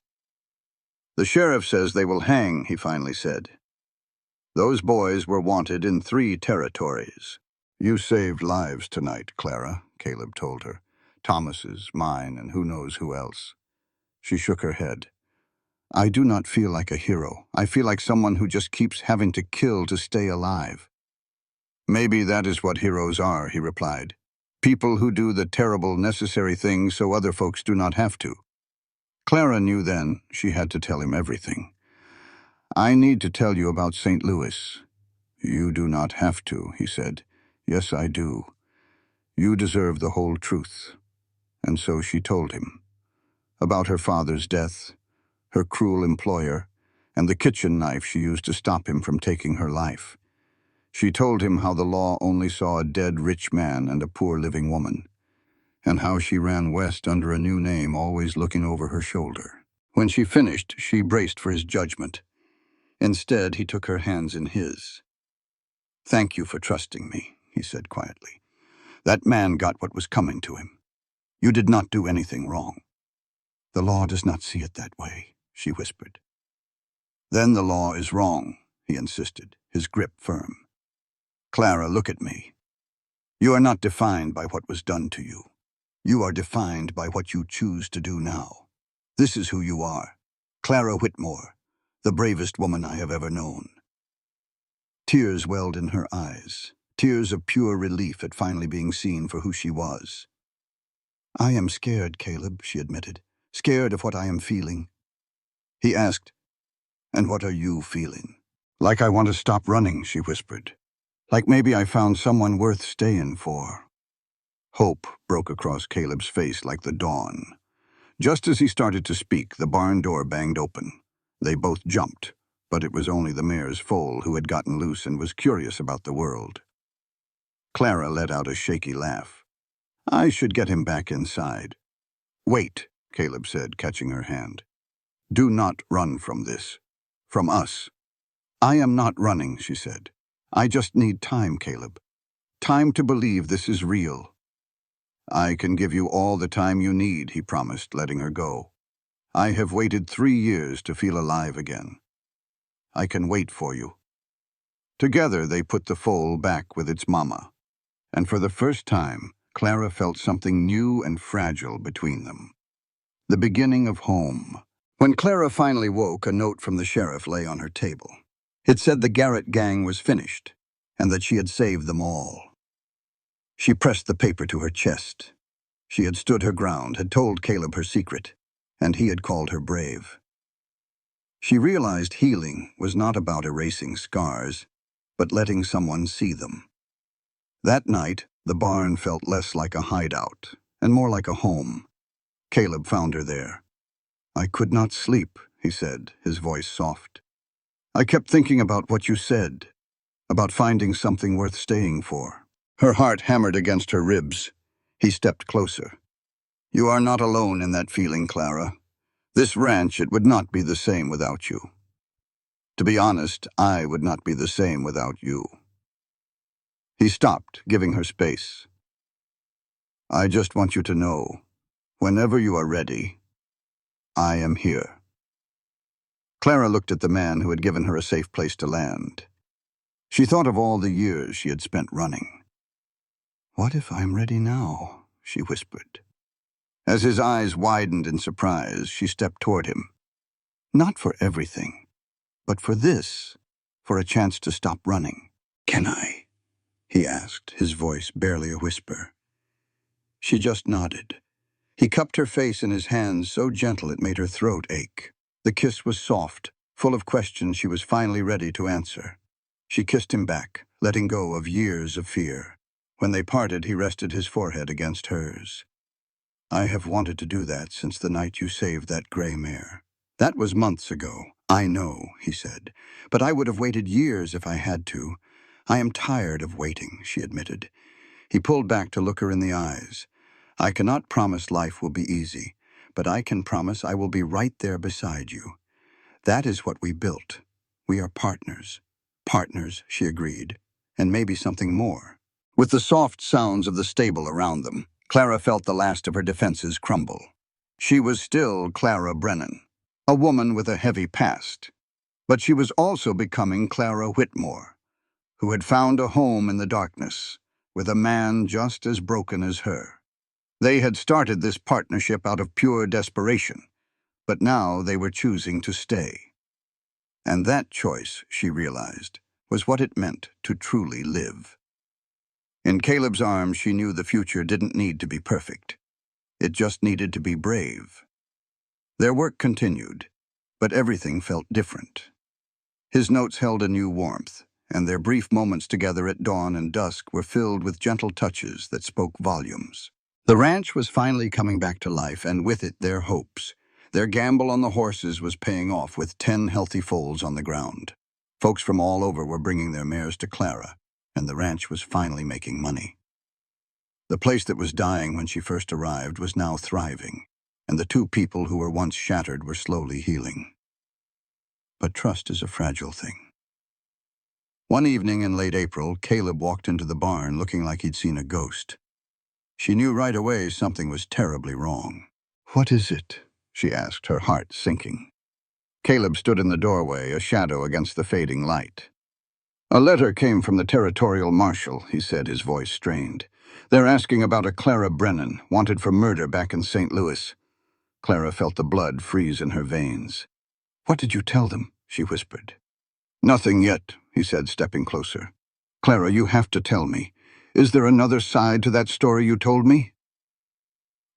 "The sheriff says they will hang," he finally said. "Those boys were wanted in 3 territories." "You saved lives tonight, Clara," Caleb told her. "Thomas's, mine, and who knows who else." She shook her head. "I do not feel like a hero. I feel like someone who just keeps having to kill to stay alive." "Maybe that is what heroes are," he replied. "People who do the terrible, necessary things so other folks do not have to." Clara knew then she had to tell him everything. "I need to tell you about St. Louis." "You do not have to," he said. "Yes, I do. You deserve the whole truth." And so she told him. About her father's death, her cruel employer, and the kitchen knife she used to stop him from taking her life. She told him how the law only saw a dead rich man and a poor living woman, and how she ran west under a new name, always looking over her shoulder. When she finished, she braced for his judgment. Instead, he took her hands in his. "Thank you for trusting me," he said quietly. "That man got what was coming to him. You did not do anything wrong." "The law does not see it that way," she whispered. "Then the law is wrong," he insisted, his grip firm. "Clara, look at me. You are not defined by what was done to you. You are defined by what you choose to do now. This is who you are. Clara Whitmore, the bravest woman I have ever known." Tears welled in her eyes, tears of pure relief at finally being seen for who she was. "I am scared, Caleb," she admitted. "Scared of what I am feeling." He asked, "And what are you feeling?" "Like I want to stop running," she whispered. "Like maybe I found someone worth staying for." Hope broke across Caleb's face like the dawn. Just as he started to speak, the barn door banged open. They both jumped, but it was only the mare's foal who had gotten loose and was curious about the world. Clara let out a shaky laugh. "I should get him back inside." "Wait," Caleb said, catching her hand. "Do not run from this. From us." I am not running, she said. I just need time, Caleb. Time to believe this is real. I can give you all the time you need, he promised, letting her go. I have waited 3 years to feel alive again. I can wait for you. Together they put the foal back with its mama, and for the first time, Clara felt something new and fragile between them. The beginning of home. When Clara finally woke, a note from the sheriff lay on her table. It said the Garrett gang was finished, and that she had saved them all. She pressed the paper to her chest. She had stood her ground, had told Caleb her secret, and he had called her brave. She realized healing was not about erasing scars, but letting someone see them. That night, the barn felt less like a hideout and more like a home. Caleb found her there. I could not sleep, he said, his voice soft. I kept thinking about what you said, about finding something worth staying for. Her heart hammered against her ribs. He stepped closer. You are not alone in that feeling, Clara. This ranch, it would not be the same without you. To be honest, I would not be the same without you. He stopped, giving her space. I just want you to know, whenever you are ready, I am here. Clara looked at the man who had given her a safe place to land. She thought of all the years she had spent running. What if I'm ready now? She whispered. As his eyes widened in surprise, she stepped toward him. Not for everything, but for this, for a chance to stop running. Can I? He asked, his voice barely a whisper. She just nodded. He cupped her face in his hands so gentle it made her throat ache. The kiss was soft, full of questions she was finally ready to answer. She kissed him back, letting go of years of fear. When they parted, he rested his forehead against hers. I have wanted to do that since the night you saved that gray mare. That was months ago. I know, he said, but I would have waited years if I had to. I am tired of waiting, she admitted. He pulled back to look her in the eyes. I cannot promise life will be easy, but I can promise I will be right there beside you. That is what we built. We are partners. Partners, she agreed, and maybe something more. With the soft sounds of the stable around them, Clara felt the last of her defenses crumble. She was still Clara Brennan, a woman with a heavy past, but she was also becoming Clara Whitmore, who had found a home in the darkness, with a man just as broken as her. They had started this partnership out of pure desperation, but now they were choosing to stay. And that choice, she realized, was what it meant to truly live. In Caleb's arms, she knew the future didn't need to be perfect. It just needed to be brave. Their work continued, but everything felt different. His notes held a new warmth, and their brief moments together at dawn and dusk were filled with gentle touches that spoke volumes. The ranch was finally coming back to life, and with it their hopes. Their gamble on the horses was paying off with 10 healthy foals on the ground. Folks from all over were bringing their mares to Clara, and the ranch was finally making money. The place that was dying when she first arrived was now thriving, and the two people who were once shattered were slowly healing. But trust is a fragile thing. One evening in late April, Caleb walked into the barn looking like he'd seen a ghost. She knew right away something was terribly wrong. What is it? She asked, her heart sinking. Caleb stood in the doorway, a shadow against the fading light. A letter came from the territorial marshal, he said, his voice strained. They're asking about a Clara Brennan, wanted for murder back in St. Louis. Clara felt the blood freeze in her veins. What did you tell them? She whispered. Nothing yet, he said, stepping closer. Clara, you have to tell me. Is there another side to that story you told me?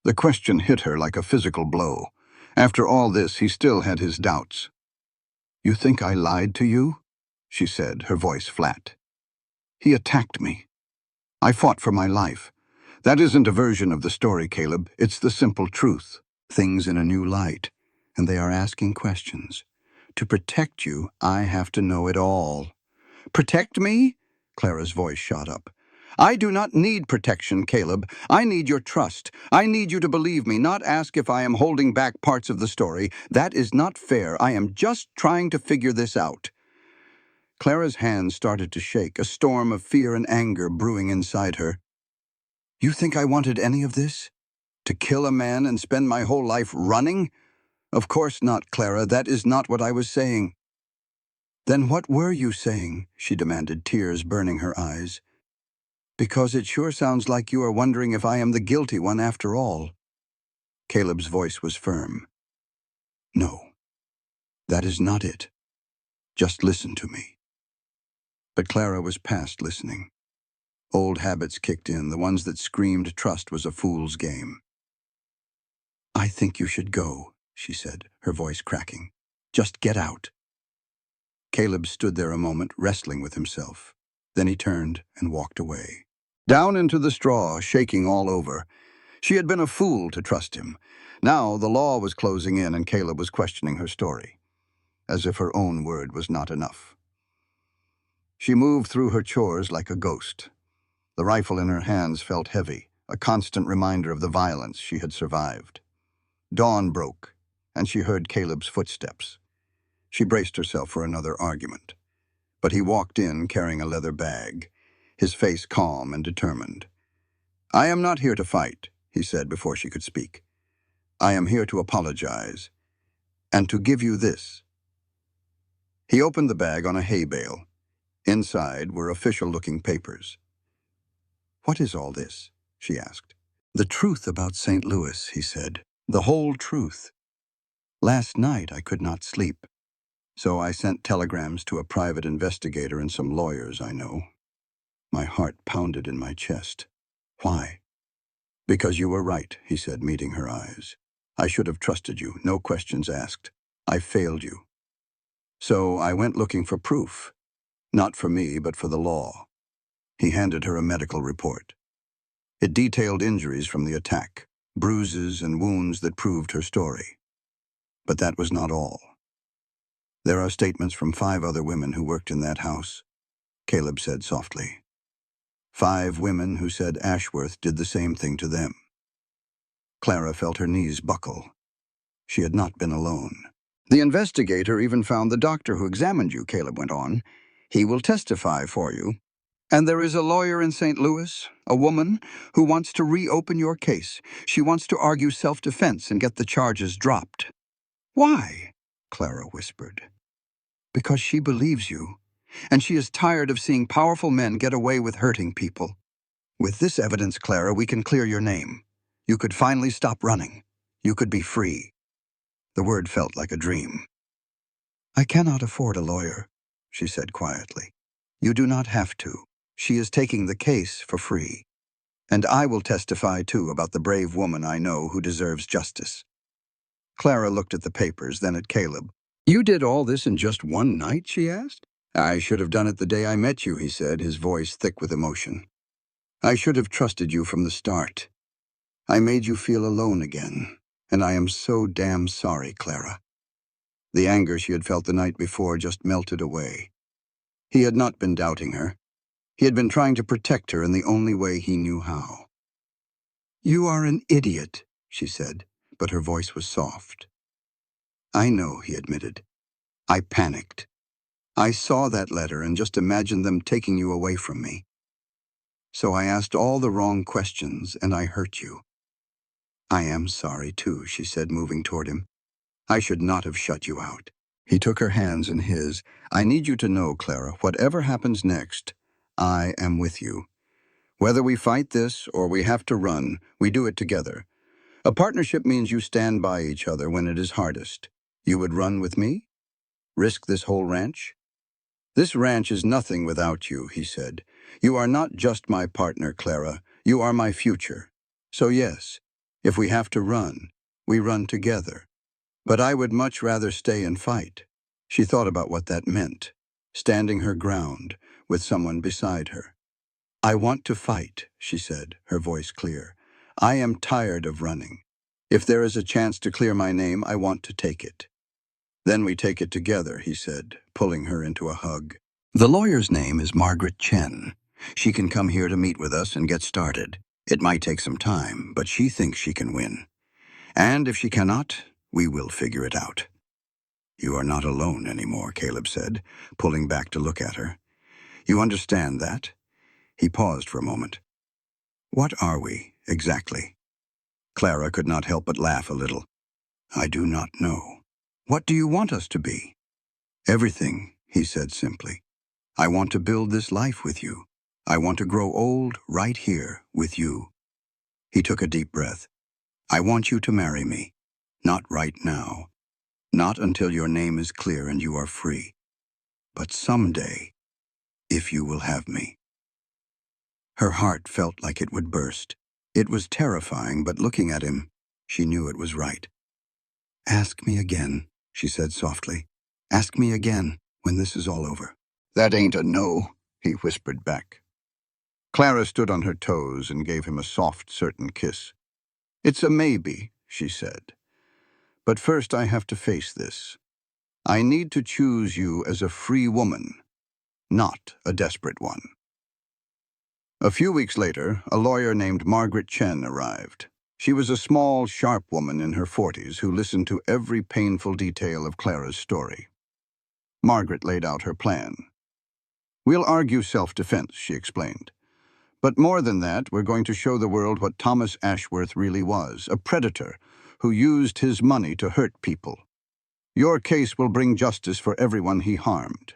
The question hit her like a physical blow. After all this, he still had his doubts. You think I lied to you? She said, her voice flat. He attacked me. I fought for my life. That isn't a version of the story, Caleb. It's the simple truth. Things in a new light, and they are asking questions. To protect you, I have to know it all. Protect me? Clara's voice shot up. I do not need protection, Caleb. I need your trust. I need you to believe me, not ask if I am holding back parts of the story. That is not fair. I am just trying to figure this out. Clara's hands started to shake, a storm of fear and anger brewing inside her. You think I wanted any of this? To kill a man and spend my whole life running? Of course not, Clara. That is not what I was saying. Then what were you saying? She demanded, tears burning her eyes. Because it sure sounds like you are wondering if I am the guilty one after all. Caleb's voice was firm. No, that is not it. Just listen to me. But Clara was past listening. Old habits kicked in, the ones that screamed trust was a fool's game. I think you should go, she said, her voice cracking. Just get out. Caleb stood there a moment, wrestling with himself. Then he turned and walked away. Down into the straw, shaking all over. She had been a fool to trust him. Now the law was closing in and Caleb was questioning her story, as if her own word was not enough. She moved through her chores like a ghost. The rifle in her hands felt heavy, a constant reminder of the violence she had survived. Dawn broke, and she heard Caleb's footsteps. She braced herself for another argument. But he walked in carrying a leather bag, his face calm and determined. I am not here to fight, he said before she could speak. I am here to apologize, and to give you this. He opened the bag on a hay bale. Inside were official-looking papers. What is all this? She asked. The truth about St. Louis, he said. The whole truth. Last night I could not sleep, so I sent telegrams to a private investigator and some lawyers I know. My heart pounded in my chest. Why? Because you were right, he said, meeting her eyes. I should have trusted you, no questions asked. I failed you. So I went looking for proof. Not for me, but for the law. He handed her a medical report. It detailed injuries from the attack, bruises and wounds that proved her story. But that was not all. There are statements from 5 other women who worked in that house, Caleb said softly. 5 women who said Ashworth did the same thing to them. Clara felt her knees buckle. She had not been alone. The investigator even found the doctor who examined you, Caleb went on. He will testify for you. And there is a lawyer in St. Louis, a woman, who wants to reopen your case. She wants to argue self-defense and get the charges dropped. Why? Clara whispered. Because she believes you, and she is tired of seeing powerful men get away with hurting people. With this evidence, Clara, we can clear your name. You could finally stop running. You could be free. The word felt like a dream. I cannot afford a lawyer, she said quietly. You do not have to. She is taking the case for free. And I will testify, too, about the brave woman I know who deserves justice. Clara looked at the papers, then at Caleb. You did all this in just one night, she asked. I should have done it the day I met you, he said, his voice thick with emotion. I should have trusted you from the start. I made you feel alone again, and I am so damn sorry, Clara. The anger she had felt the night before just melted away. He had not been doubting her. He had been trying to protect her in the only way he knew how. You are an idiot, she said, but her voice was soft. I know, he admitted. I panicked. I saw that letter and just imagined them taking you away from me. So I asked all the wrong questions, and I hurt you. I am sorry, too, she said, moving toward him. I should not have shut you out. He took her hands in his. I need you to know, Clara, whatever happens next, I am with you. Whether we fight this or we have to run, we do it together. A partnership means you stand by each other when it is hardest. You would run with me? Risk this whole ranch? This ranch is nothing without you, he said. You are not just my partner, Clara. You are my future. So yes, if we have to run, we run together. But I would much rather stay and fight. She thought about what that meant, standing her ground with someone beside her. I want to fight, she said, her voice clear. I am tired of running. If there is a chance to clear my name, I want to take it. Then we take it together, he said, pulling her into a hug. The lawyer's name is Margaret Chen. She can come here to meet with us and get started. It might take some time, but she thinks she can win. And if she cannot, we will figure it out. You are not alone anymore, Caleb said, pulling back to look at her. You understand that? He paused for a moment. What are we, exactly? Clara could not help but laugh a little. I do not know. What do you want us to be? Everything, he said simply. I want to build this life with you. I want to grow old right here with you. He took a deep breath. I want you to marry me. Not right now. Not until your name is clear and you are free. But someday, if you will have me. Her heart felt like it would burst. It was terrifying, but looking at him, she knew it was right. Ask me again, she said softly. Ask me again when this is all over. That ain't a no, he whispered back. Clara stood on her toes and gave him a soft, certain kiss. It's a maybe, she said. But first I have to face this. I need to choose you as a free woman, not a desperate one. A few weeks later, a lawyer named Margaret Chen arrived. She was a small, sharp woman in her 40s who listened to every painful detail of Clara's story. Margaret laid out her plan. We'll argue self-defense, she explained. But more than that, we're going to show the world what Thomas Ashworth really was, a predator who used his money to hurt people. Your case will bring justice for everyone he harmed.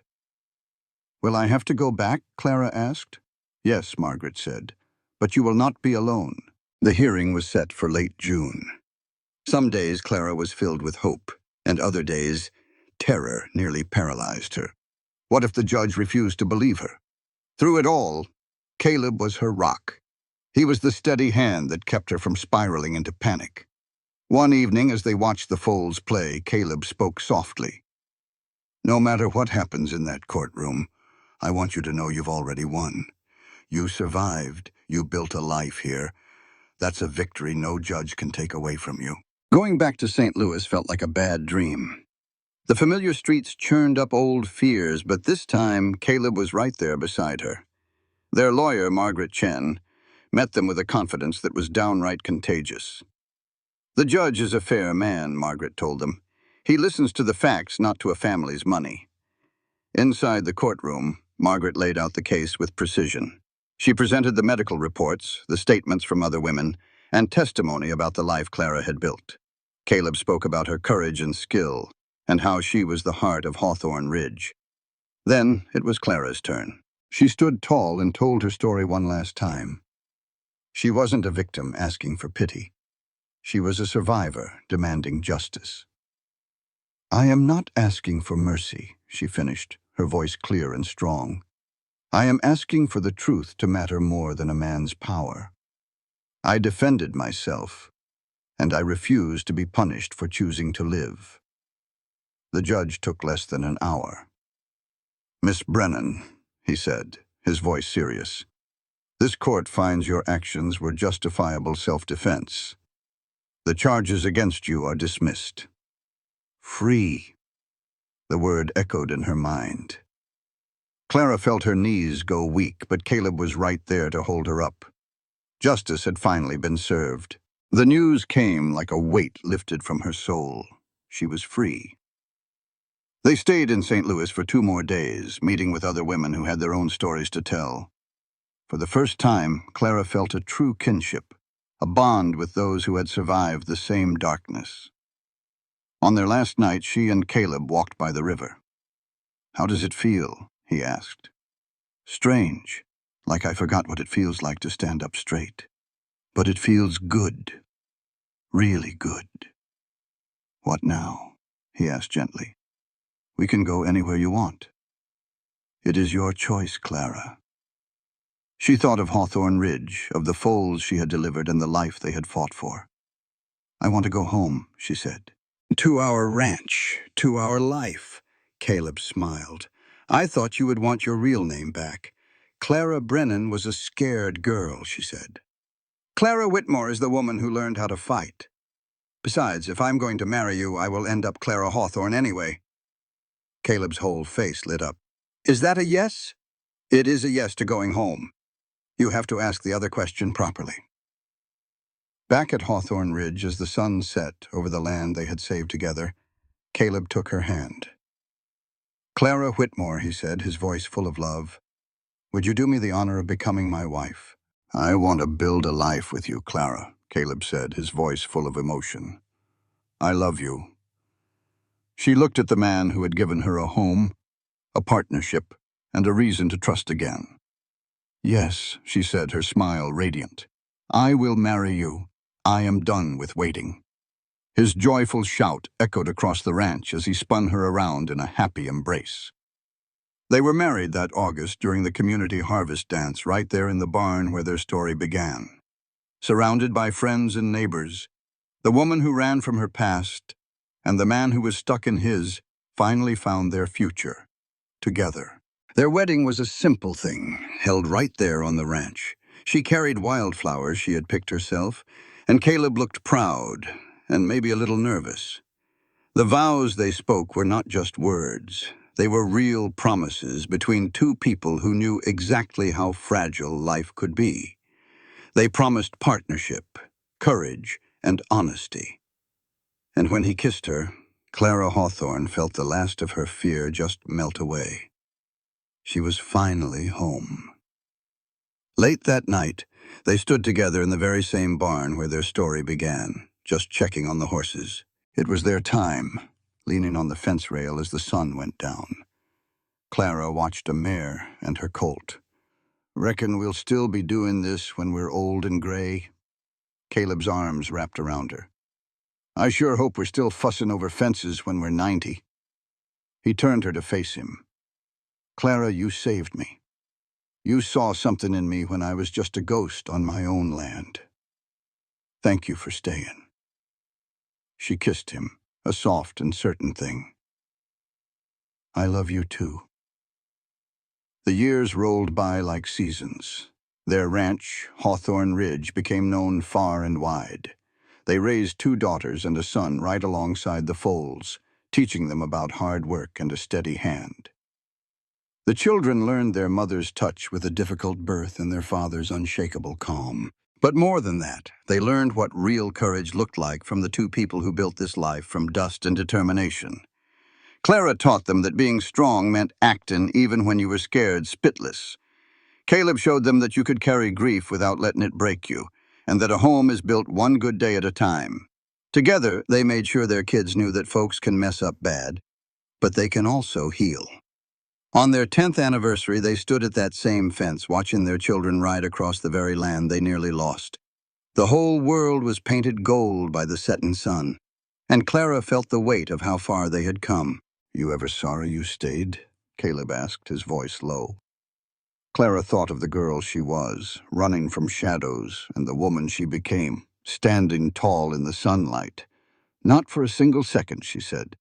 Will I have to go back? Clara asked. Yes, Margaret said, but you will not be alone. The hearing was set for late June. Some days Clara was filled with hope, and other days, terror nearly paralyzed her. What if the judge refused to believe her? Through it all, Caleb was her rock. He was the steady hand that kept her from spiraling into panic. One evening, as they watched the foals play, Caleb spoke softly. No matter what happens in that courtroom, I want you to know you've already won. You survived. You built a life here. That's a victory no judge can take away from you. Going back to St. Louis felt like a bad dream. The familiar streets churned up old fears, but this time Caleb was right there beside her. Their lawyer, Margaret Chen, met them with a confidence that was downright contagious. The judge is a fair man, Margaret told them. He listens to the facts, not to a family's money. Inside the courtroom, Margaret laid out the case with precision. She presented the medical reports, the statements from other women, and testimony about the life Clara had built. Caleb spoke about her courage and skill, and how she was the heart of Hawthorne Ridge. Then it was Clara's turn. She stood tall and told her story one last time. She wasn't a victim asking for pity. She was a survivor demanding justice. I am not asking for mercy, she finished, her voice clear and strong. I am asking for the truth to matter more than a man's power. I defended myself, and I refuse to be punished for choosing to live. The judge took less than an hour. Miss Brennan, he said, his voice serious, this court finds your actions were justifiable self-defense. The charges against you are dismissed. Free. The word echoed in her mind. Clara felt her knees go weak, but Caleb was right there to hold her up. Justice had finally been served. The news came like a weight lifted from her soul. She was free. They stayed in St. Louis for 2 more days, meeting with other women who had their own stories to tell. For the first time, Clara felt a true kinship, a bond with those who had survived the same darkness. On their last night, she and Caleb walked by the river. How does it feel? He asked. Strange, like I forgot what it feels like to stand up straight. But it feels good, really good. What now? He asked gently. We can go anywhere you want. It is your choice, Clara. She thought of Hawthorne Ridge, of the foals she had delivered and the life they had fought for. I want to go home, she said. To our ranch, to our life, Caleb smiled. I thought you would want your real name back. Clara Brennan was a scared girl, she said. Clara Whitmore is the woman who learned how to fight. Besides, if I'm going to marry you, I will end up Clara Hawthorne anyway. Caleb's whole face lit up. Is that a yes? It is a yes to going home. You have to ask the other question properly. Back at Hawthorne Ridge, as the sun set over the land they had saved together, Caleb took her hand. "Clara Whitmore," he said, his voice full of love, "would you do me the honor of becoming my wife?" "I want to build a life with you, Clara," Caleb said, his voice full of emotion. "I love you." She looked at the man who had given her a home, a partnership, and a reason to trust again. "Yes," she said, her smile radiant. "I will marry you. I am done with waiting." His joyful shout echoed across the ranch as he spun her around in a happy embrace. They were married that August during the community harvest dance right there in the barn where their story began. Surrounded by friends and neighbors, the woman who ran from her past and the man who was stuck in his finally found their future, together. Their wedding was a simple thing, held right there on the ranch. She carried wildflowers she had picked herself, and Caleb looked proud and maybe a little nervous. The vows they spoke were not just words. They were real promises between two people who knew exactly how fragile life could be. They promised partnership, courage, and honesty. And when he kissed her, Clara Hawthorne felt the last of her fear just melt away. She was finally home. Late that night, they stood together in the very same barn where their story began, just checking on the horses. It was their time, leaning on the fence rail as the sun went down. Clara watched a mare and her colt. "Reckon we'll still be doing this when we're old and gray?" Caleb's arms wrapped around her. "I sure hope we're still fussing over fences when we're 90. He turned her to face him. "Clara, you saved me. You saw something in me when I was just a ghost on my own land. Thank you for staying." She kissed him, a soft and certain thing. "I love you too." The years rolled by like seasons. Their ranch, Hawthorne Ridge, became known far and wide. They raised 2 daughters and a son right alongside the foals, teaching them about hard work and a steady hand. The children learned their mother's touch with a difficult birth and their father's unshakable calm. But more than that, they learned what real courage looked like from the 2 people who built this life from dust and determination. Clara taught them that being strong meant acting even when you were scared spitless. Caleb showed them that you could carry grief without letting it break you, and that a home is built one good day at a time. Together, they made sure their kids knew that folks can mess up bad, but they can also heal. On their 10th anniversary, they stood at that same fence, watching their children ride across the very land they nearly lost. The whole world was painted gold by the setting sun, and Clara felt the weight of how far they had come. "You ever sorry you stayed?" Caleb asked, his voice low. Clara thought of the girl she was, running from shadows, and the woman she became, standing tall in the sunlight. "Not for a single second," she said.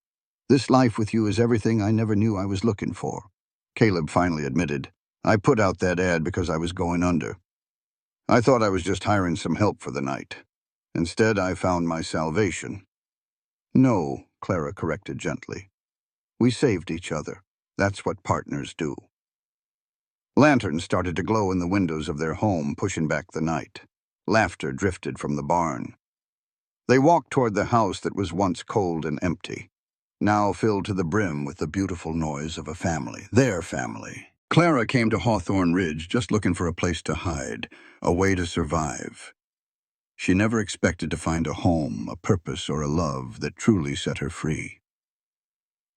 "This life with you is everything I never knew I was looking for." Caleb finally admitted, "I put out that ad because I was going under. I thought I was just hiring some help for the night. Instead, I found my salvation." "No," Clara corrected gently. "We saved each other. That's what partners do." Lanterns started to glow in the windows of their home, pushing back the night. Laughter drifted from the barn. They walked toward the house that was once cold and empty, now filled to the brim with the beautiful noise of a family, their family. Clara came to Hawthorne Ridge just looking for a place to hide, a way to survive. She never expected to find a home, a purpose, or a love that truly set her free.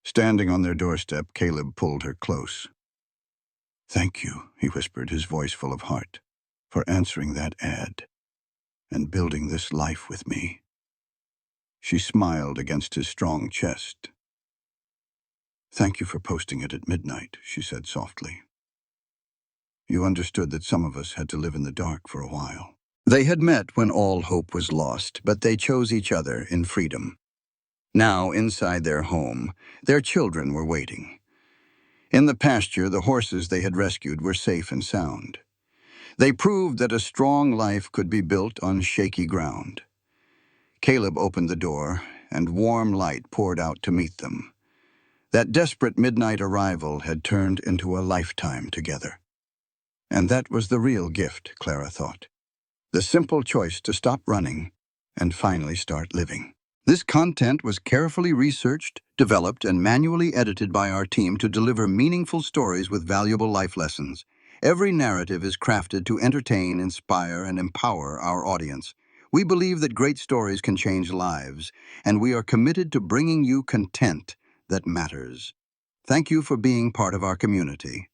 Standing on their doorstep, Caleb pulled her close. "Thank you," he whispered, his voice full of heart, "for answering that ad and building this life with me." She smiled against his strong chest. "Thank you for posting it at midnight," she said softly. "You understood that some of us had to live in the dark for a while." They had met when all hope was lost, but they chose each other in freedom. Now, inside their home, their children were waiting. In the pasture, the horses they had rescued were safe and sound. They proved that a strong life could be built on shaky ground. Caleb opened the door, and warm light poured out to meet them. That desperate midnight arrival had turned into a lifetime together. And that was the real gift, Clara thought. The simple choice to stop running and finally start living. This content was carefully researched, developed, and manually edited by our team to deliver meaningful stories with valuable life lessons. Every narrative is crafted to entertain, inspire, and empower our audience. We believe that great stories can change lives, and we are committed to bringing you content that matters. Thank you for being part of our community.